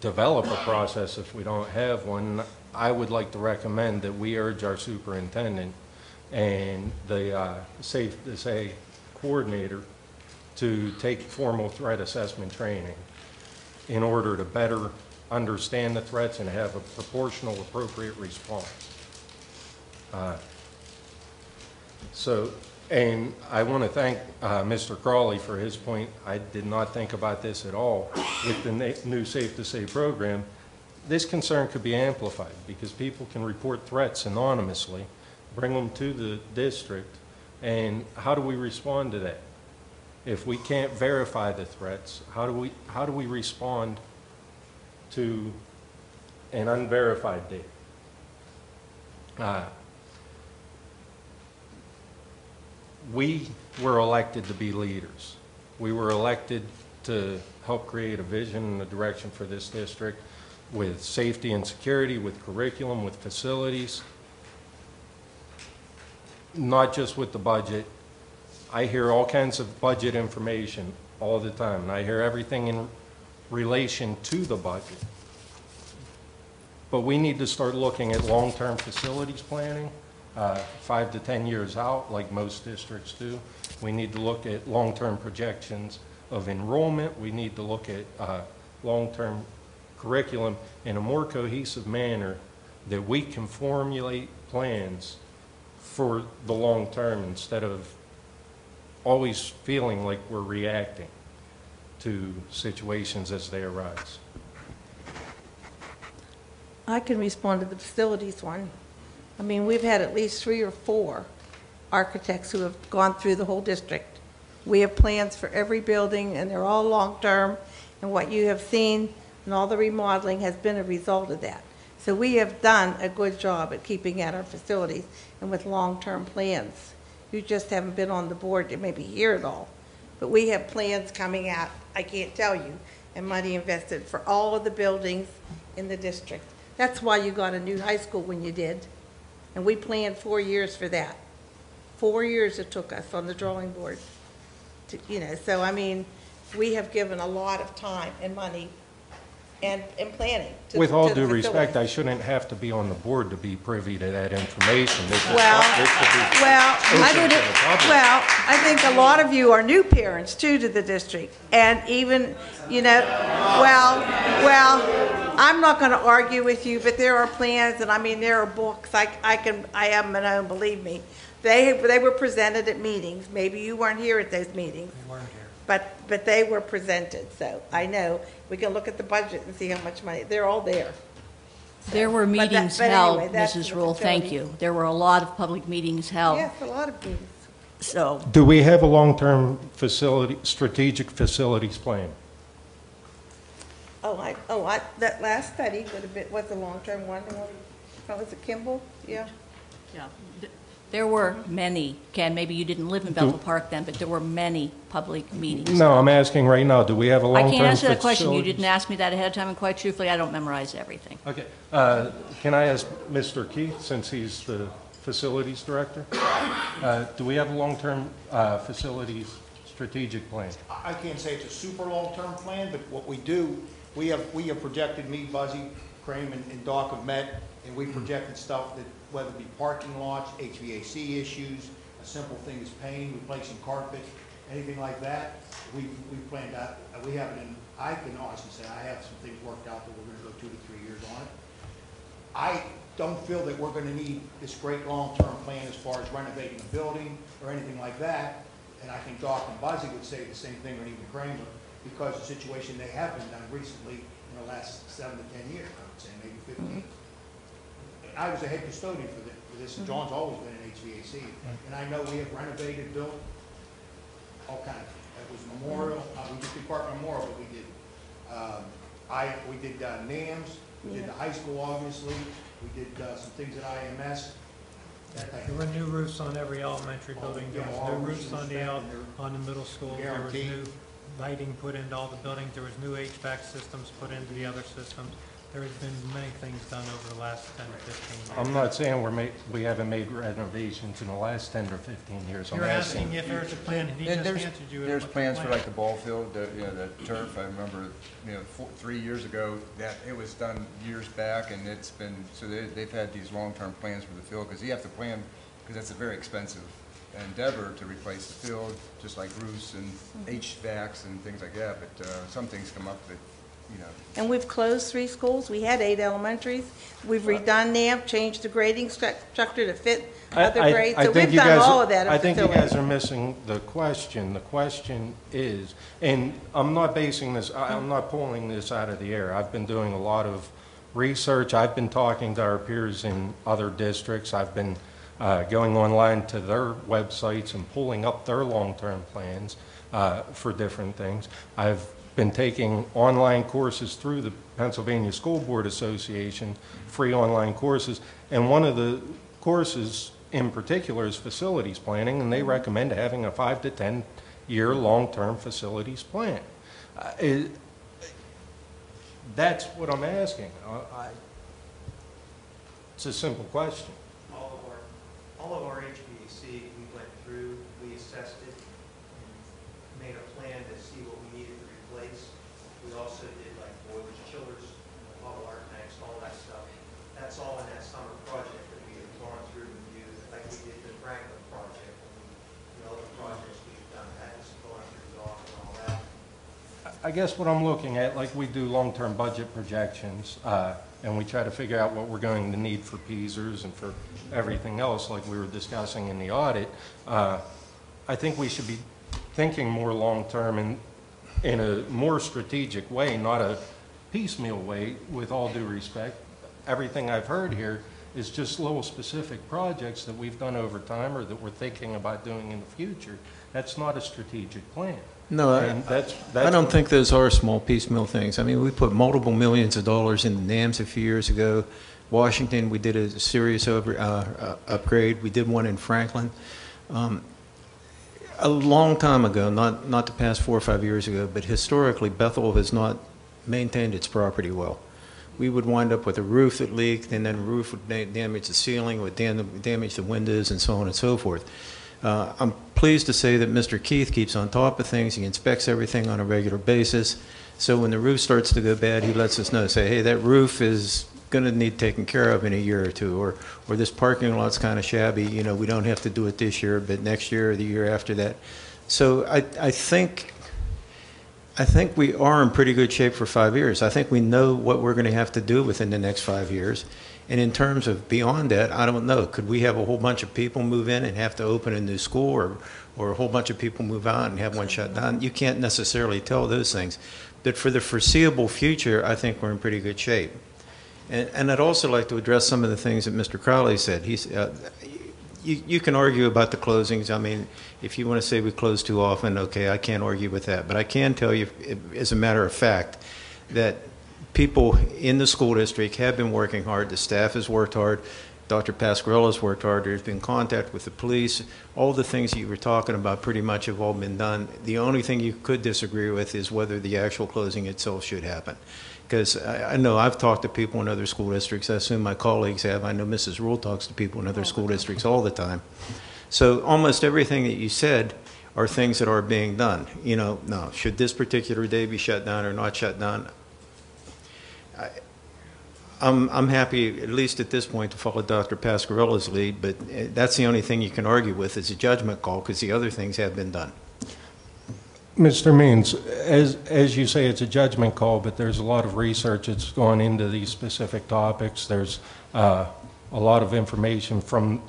develop a process if we don't have one. I would like to recommend that we urge our superintendent and the Safe to Say coordinator to take formal threat assessment training in order to better understand the threats and have a proportional, appropriate response. And I want to thank Mr. Crawley for his point. I did not think about this at all with the new Safe to Say program. This concern could be amplified because people can report threats anonymously, bring them to the district, and how do we respond to that? If we can't verify the threats, how do we respond to an unverified data? We were elected to be leaders. We were elected to help create a vision and a direction for this district with safety and security, with curriculum, with facilities, not just with the budget. I hear all kinds of budget information all the time, and I hear everything in relation to the budget. But we need to start looking at long-term facilities planning, 5 to 10 years out, like most districts do. We need to look at long-term projections of enrollment. We need to look at long-term curriculum in a more cohesive manner that we can formulate plans for the long term instead of always feeling like we're reacting to situations as they arise. I can respond to the facilities one. I mean, we've had at least 3 or 4 architects who have gone through the whole district. We have plans for every building, and they're all long-term, and what you have seen and all the remodeling has been a result of that. So we have done a good job at keeping at our facilities and with long-term plans. You just haven't been on the board to maybe hear it all. But we have plans coming out, I can't tell you, and money invested for all of the buildings in the district. That's why you got a new high school when you did. And we planned 4 years for that. 4 years it took us on the drawing board. So I mean, we have given a lot of time and money and planning to With all to the due respect, I facilities. shouldn't have to be on the board to be privy to that information. This is- Well, this should be I open would, to the public. well, I think a lot of you are new parents too to the district, and even, I'm not going to argue with you, but there are plans, and I mean, there are books, I have them at home, believe me. They were presented at meetings, maybe you weren't here at those meetings. They weren't here. But they were presented, so I know, we can look at the budget and see how much money, they're all there. There were But that- meetings but held, anyway, that's Mrs. the Rule, thank facilities. you. There were a lot of public meetings held. Yes, a lot of meetings. So, Do we have a long-term strategic facilities plan? That last study was a long-term one, was it Kimball? Yeah. yeah. There were many, Ken, maybe you didn't live in Bethel Park then, but there were many public meetings. No, I'm asking right now, do we have a I long-term can't answer that question. You facilities- didn't ask me that ahead of time, and quite truthfully, I don't memorize everything. Okay. Can I ask Mr. Keith, since he's the facilities director? Do we have a long-term facilities strategic plan? I can't say it's a super long-term plan, but what we do, we have projected, me, Buzzy, Crane, and Doc have met, and we projected stuff that, whether it be parking lots, HVAC issues, a simple thing is paint, replacing carpet, anything like that, we planned out. We haven't, I can honestly say, I have some things worked out that we're gonna go 2 to 3 years on it. I don't feel that we're gonna need this great long-term plan as far as renovating a building or anything like that. And I think Doc and Buzzy would say the same thing, or even Kramer, because the situation they have been done recently in the last 7 to 10 years, I would say, maybe 15. And I was a head custodian for this, and John's always been in HVAC. And I know we have renovated, built, all kinds. It was Memorial, we just did Park Memorial, but we did, we did NAMS, we did the high school, obviously, we did some things at IMS. There were new roofs on every elementary building, there was new roofs on the middle school, there was Guaranteed. new lighting put into all the buildings, there was new HVAC systems put into the other systems. There's been many things done over the last 10 or 15 years. I'm not saying we haven't made renovations in the last 10 or 15 years. You're asking if there's a plan, and he just There's- answered you. There's with plans the for plan. like the ball field, the turf. I remember, 3 years ago, that it was done years back, and it's been, so they've had these long-term plans for the field, because you have to plan, because that's a very expensive endeavor to replace the field, just like roofs and HVACs and things like that, but some things come up that, And we've closed 3 schools. We had 8 elementaries. We've redone them, changed the grading structure to fit other grades. So we've done all of that. I think you guys are missing the question. The question is, and I'm not basing this, I'm not pulling this out of the air. I've been doing a lot of research. I've been talking to our peers in other districts. I've been going online to their websites and pulling up their long-term plans for different things. I've been taking online courses through the Pennsylvania School Board Association, free online courses, and one of the courses in particular is facilities planning, and they recommend having a 5 to 10 year long-term facilities plan. That's what I'm asking. It's a simple question. All of our HVAC, we went through, we assessed it, and made a plan to see what we needed to replace. We also did like boilers, chillers, hot water tanks, all that stuff. That's all in that summer project that we have gone through and reviewed, like we did the Franklin project, and other projects we've done, that's going through dock and all that. I guess what I'm looking at, like we do long-term budget projections, and we try to figure out what we're going to need for Peasers and for everything else, like we were discussing in the audit. I think we should be thinking more long-term and in a more strategic way, not a piecemeal way, with all due respect. Everything I've heard here is just little specific projects that we've done over time or that we're thinking about doing in the future. That's not a strategic plan. No, And that's I don't what- think those are small piecemeal things. I mean, we put multiple millions of dollars in the dams a few years ago. Washington, we did a serious upgrade. We did one in Franklin. A long time ago, not the past 4 or 5 years ago, but historically, Bethel has not maintained its property well. We would wind up with a roof that leaked, and then a roof would damage the ceiling, would damage the windows, and so on and so forth. I'm pleased to say that Mr. Keith keeps on top of things. He inspects everything on a regular basis. So when the roof starts to go bad, he lets us know, say, hey, that roof is going to need taken care of in a year or two, or this parking lot's kind of shabby, we don't have to do it this year, but next year or the year after that. So I think we are in pretty good shape for 5 years. I think we know what we're going to have to do within the next 5 years. And in terms of beyond that, I don't know. Could we have a whole bunch of people move in and have to open a new school, or a whole bunch of people move out and have one shut down? You can't necessarily tell those things. But for the foreseeable future, I think we're in pretty good shape. And I'd also like to address some of the things that Mr. Crowley said. You can argue about the closings. I mean, if you want to say we close too often, okay, I can't argue with that. But I can tell you, as a matter of fact, that people in the school district have been working hard. The staff has worked hard. Dr. Pasquarella's worked hard. There's been contact with the police. All the things you were talking about pretty much have all been done. The only thing you could disagree with is whether the actual closing itself should happen. Because I know I've talked to people in other school districts. I assume my colleagues have. I know Mrs. Rule talks to people in other school districts all the time. So almost everything that you said are things that are being done. Now, should this particular day be shut down or not shut down? I'm happy, at least at this point, to follow Dr. Pasquarella's lead, but that's the only thing you can argue with is a judgment call, because the other things have been done. Mr. Means, as you say, it's a judgment call, but there's a lot of research that's gone into these specific topics. There's a lot of information from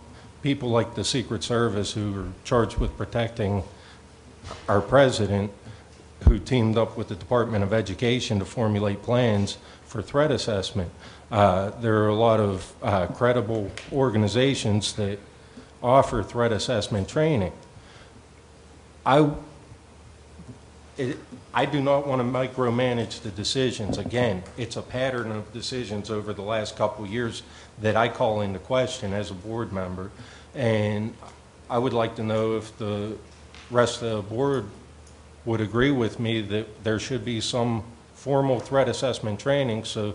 people like the Secret Service, who are charged with protecting our president, who teamed up with the Department of Education to formulate plans for threat assessment. There are a lot of credible organizations that offer threat assessment training. I do not want to micromanage the decisions. Again, it's a pattern of decisions over the last couple of years that I call into question as a board member. And I would like to know if the rest of the board would agree with me that there should be some formal threat assessment training so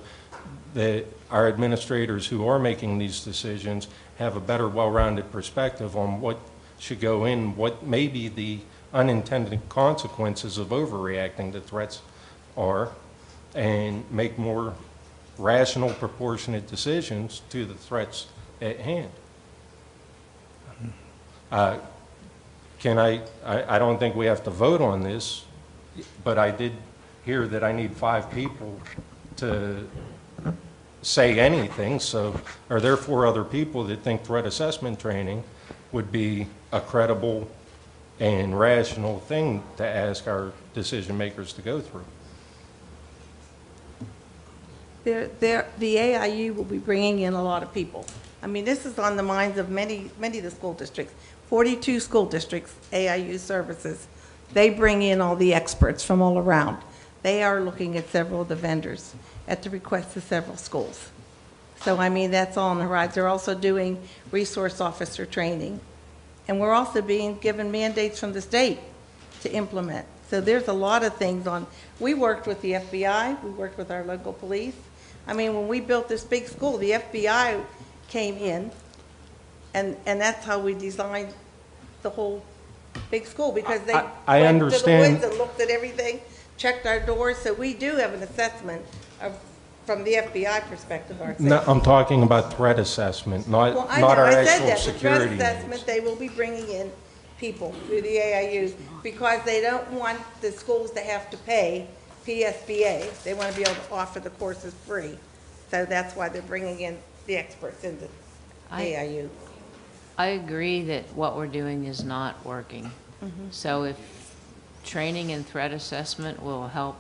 that our administrators who are making these decisions have a better, well-rounded perspective on what should go in, what may be the unintended consequences of overreacting to threats are, and make more rational, proportionate decisions to the threats at hand. I don't think we have to vote on this, but I did hear that I need 5 people to say anything, so are there 4 other people that think threat assessment training would be a credible and rational thing to ask our decision makers to go through? The AIU will be bringing in a lot of people. I mean, this is on the minds of many of the school districts. 42 school districts, AIU services. They bring in all the experts from all around. They are looking at several of the vendors at the request of several schools. So, I mean, that's all on the horizon. They're also doing resource officer training. And we're also being given mandates from the state to implement. So there's a lot of things on. We worked with the FBI. We worked with our local police. I mean, when we built this big school, the FBI came in, and that's how we designed the whole big school, because they I went understand. to the woods and looked at everything, checked our doors. So we do have an assessment of, from the FBI perspective, ourselves. No, I'm talking about threat assessment, not, Well, I not know, our I said actual that, the threat security assessment, needs. they will be bringing in people through the AIUs because they don't want the schools to have to pay PSBA. They want to be able to offer the courses free. So that's why they're bringing in the experts in the AIU. I agree that what we're doing is not working. So if training and threat assessment will help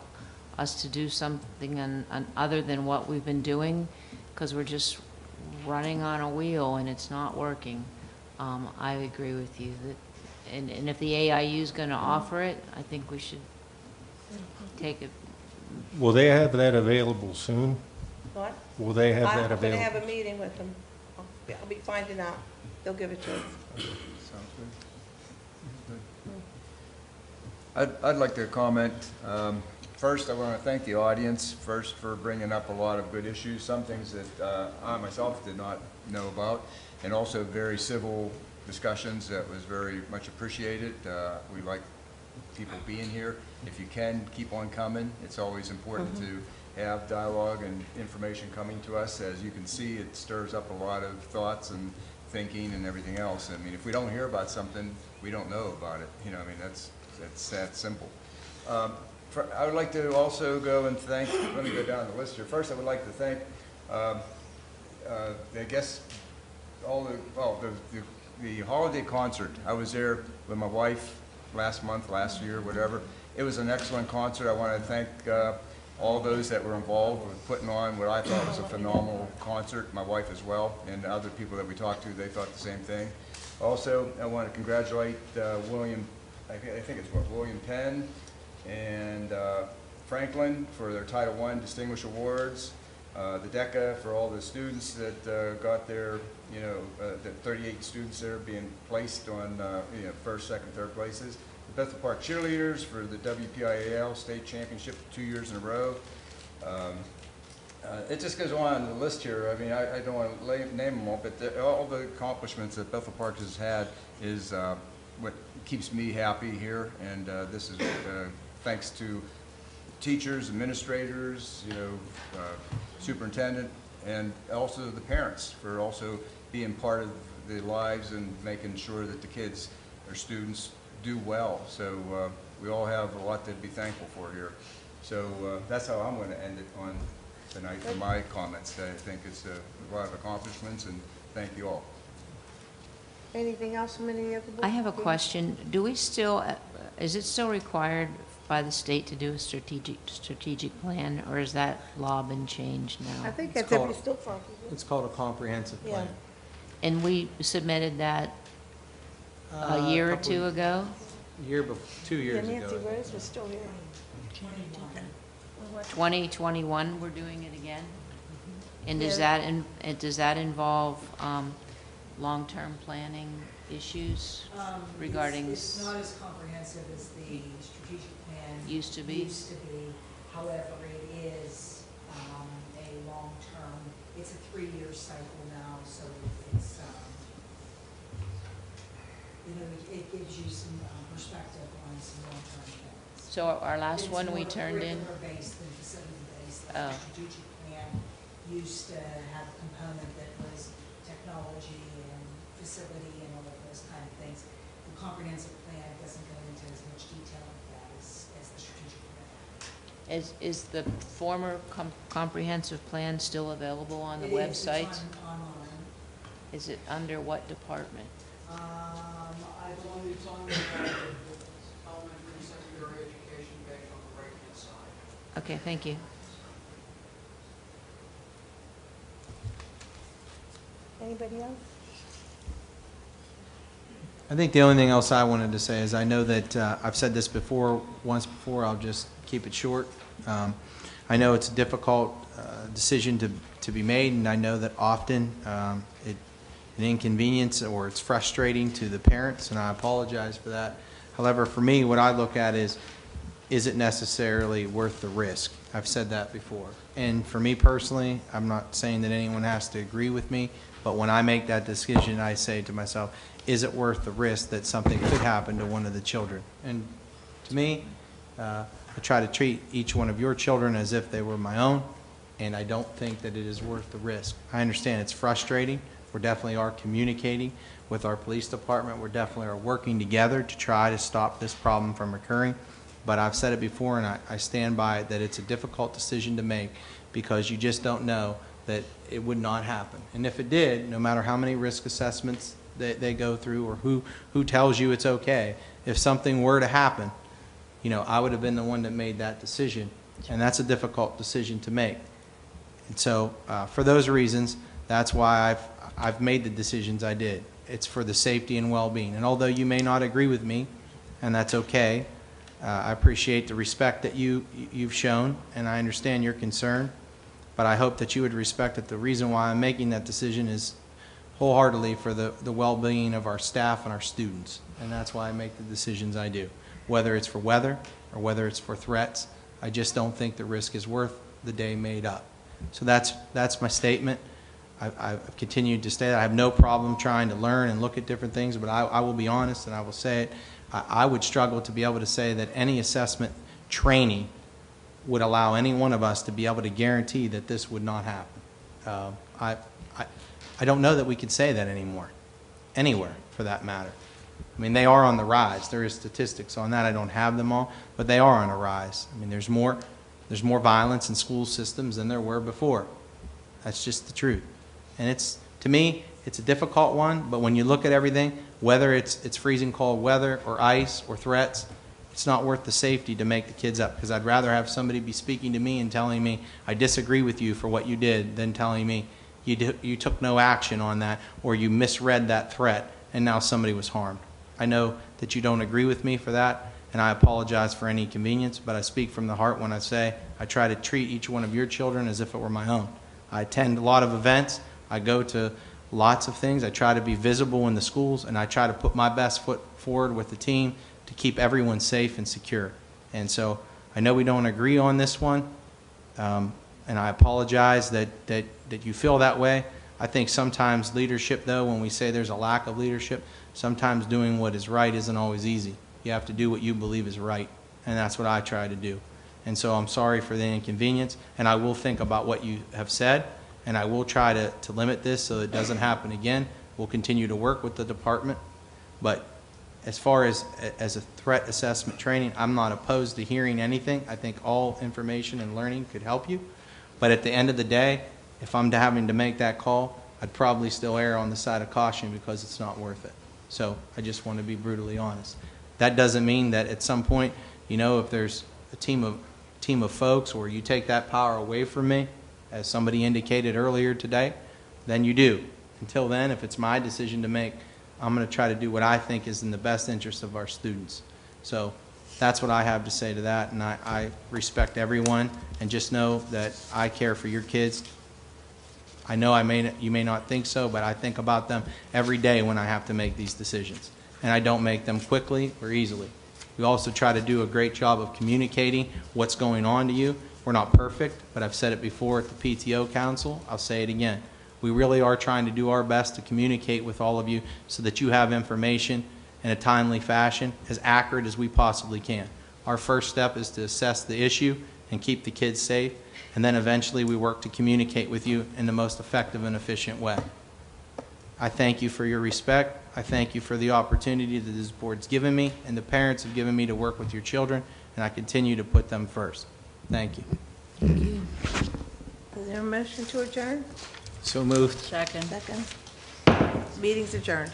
us to do something other than what we've been doing, because we're just running on a wheel and it's not working, I agree with you. And if the AIU is going to offer it, I think we should take it. Will they have that available soon? What? Will they have that I'm going to available? have a meeting with them. I'll be finding out. They'll give it to us. I'd like to comment. First, I want to thank the audience first for bringing up a lot of good issues, some things that I myself did not know about, and also very civil discussions that was very much appreciated. We like people being here. If you can, keep on coming. It's always important to have dialogue and information coming to us. As you can see, it stirs up a lot of thoughts and thinking and everything else. I mean, if we don't hear about something, we don't know about it. You know, I mean, that's that simple. I would like to also go and thank, let me go down the list here. First, I would like to thank, I guess, all the holiday concert. I was there with my wife last year, whatever. It was an excellent concert. I want to thank all those that were involved with putting on what I thought was a phenomenal concert, my wife as well, and other people that we talked to, they thought the same thing. Also, I want to congratulate William, I think it's William Penn and Franklin for their Title I Distinguished Awards, the DECA for all the students that got their, the 38 students there being placed on first, second, third places. The Bethel Park Cheerleaders for the WPIAL State Championship 2 years in a row. It just goes on the list here. I mean, I don't want to name them all, but all the accomplishments that Bethel Park has had is what keeps me happy here, and this is thanks to teachers, administrators, superintendent, and also the parents for also being part of the lives and making sure that the kids or students do well. So we all have a lot to be thankful for here. So that's how I'm going to end it on tonight for my comments. I think it's a lot of accomplishments, and thank you all. Anything else from any of the board? I have a question. Do we still, is it still required by the state to do a strategic plan, or has that law been changed now? I think that's every still farm. It's called a comprehensive Yeah. plan. And we submitted that a year or two ago? 2 years ago. Nancy Rose was still here. 2021, we're doing it again? And does that involve long-term planning issues regarding? It's not as comprehensive as the strategic plan Used to be? However, it is a long it's a 3-year cycle now, so it's, you know, it gives you some perspective on some long-term things. So our last one we turned in? It's more curricular-based than facility-based. Oh. The strategic plan used to have a component that was technology and facility and all of those kind of things. The comprehensive plan doesn't go into as much detail of that as the strategic plan. Is the former comprehensive plan still available on the It is. website? It's online. Is it under what department? I believe it's on the elementary and secondary education page on the right-hand side. Okay, thank you. Anybody else? I think the only thing else I wanted to say is I know that I've said this once before, I'll just keep it short. I know it's a difficult decision to be made, and I know that often an inconvenience or it's frustrating to the parents, and I apologize for that. However, for me, what I look at is it necessarily worth the risk? I've said that before. And for me personally, I'm not saying that anyone has to agree with me, but when I make that decision, I say to myself, is it worth the risk that something could happen to one of the children? And to me, I try to treat each one of your children as if they were my own, and I don't think that it is worth the risk. I understand it's frustrating. We definitely are communicating with our police department. We definitely are working together to try to stop this problem from occurring. But I've said it before, and I stand by it, that it's a difficult decision to make because you just don't know that it would not happen. And if it did, no matter how many risk assessments they go through or who tells you it's okay, if something were to happen, you know, I would have been the one that made that decision. And that's a difficult decision to make. And so for those reasons, that's why I've made the decisions I did. It's for the safety and well-being. And although you may not agree with me, and that's okay, I appreciate the respect that you've shown, and I understand your concern, but I hope that you would respect that the reason why I'm making that decision is wholeheartedly for the well-being of our staff and our students, and that's why I make the decisions I do. Whether it's for weather or whether it's for threats, I just don't think the risk is worth the day made up. So that's my statement. I've continued to say that. I have no problem trying to learn and look at different things, but I will be honest and I will say it. I would struggle to be able to say that any assessment training would allow any one of us to be able to guarantee that this would not happen. I don't know that we could say that anymore, anywhere for that matter. I mean, they are on the rise. There is statistics on that. I don't have them all, but they are on a rise. I mean, there's more violence in school systems than there were before. That's just the truth. And to me, it's a difficult one, but when you look at everything, whether it's freezing cold weather or ice or threats, it's not worth the safety to make the kids up, because I'd rather have somebody be speaking to me and telling me, I disagree with you for what you did, than telling me you took no action on that or you misread that threat and now somebody was harmed. I know that you don't agree with me for that, and I apologize for any inconvenience, but I speak from the heart when I say I try to treat each one of your children as if it were my own. I attend a lot of events. I go to lots of things. I try to be visible in the schools, and I try to put my best foot forward with the team to keep everyone safe and secure. And so I know we don't agree on this one, and I apologize that you feel that way. I think sometimes leadership, though, when we say there's a lack of leadership, sometimes doing what is right isn't always easy. You have to do what you believe is right, and that's what I try to do. And so I'm sorry for the inconvenience, and I will think about what you have said, and I will try to limit this so it doesn't happen again. We'll continue to work with the department, but as far as a threat assessment training, I'm not opposed to hearing anything. I think all information and learning could help you, but at the end of the day, if I'm having to make that call, I'd probably still err on the side of caution because it's not worth it. So I just want to be brutally honest. That doesn't mean that at some point, you know, if there's a team of folks or you take that power away from me, as somebody indicated earlier today, then you do. Until then, if it's my decision to make, I'm going to try to do what I think is in the best interest of our students. So that's what I have to say to that, and I respect everyone, and just know that I care for your kids. I know you may not think so, but I think about them every day when I have to make these decisions. And I don't make them quickly or easily. We also try to do a great job of communicating what's going on to you. We're not perfect, but I've said it before at the PTO Council. I'll say it again. We really are trying to do our best to communicate with all of you so that you have information in a timely fashion, as accurate as we possibly can. Our first step is to assess the issue and keep the kids safe, and then eventually we work to communicate with you in the most effective and efficient way. I thank you for your respect. I thank you for the opportunity that this board's given me and the parents have given me to work with your children, and I continue to put them first. Thank you. Thank you. Is there a motion to adjourn? So moved. Second. Second. Meeting's adjourned.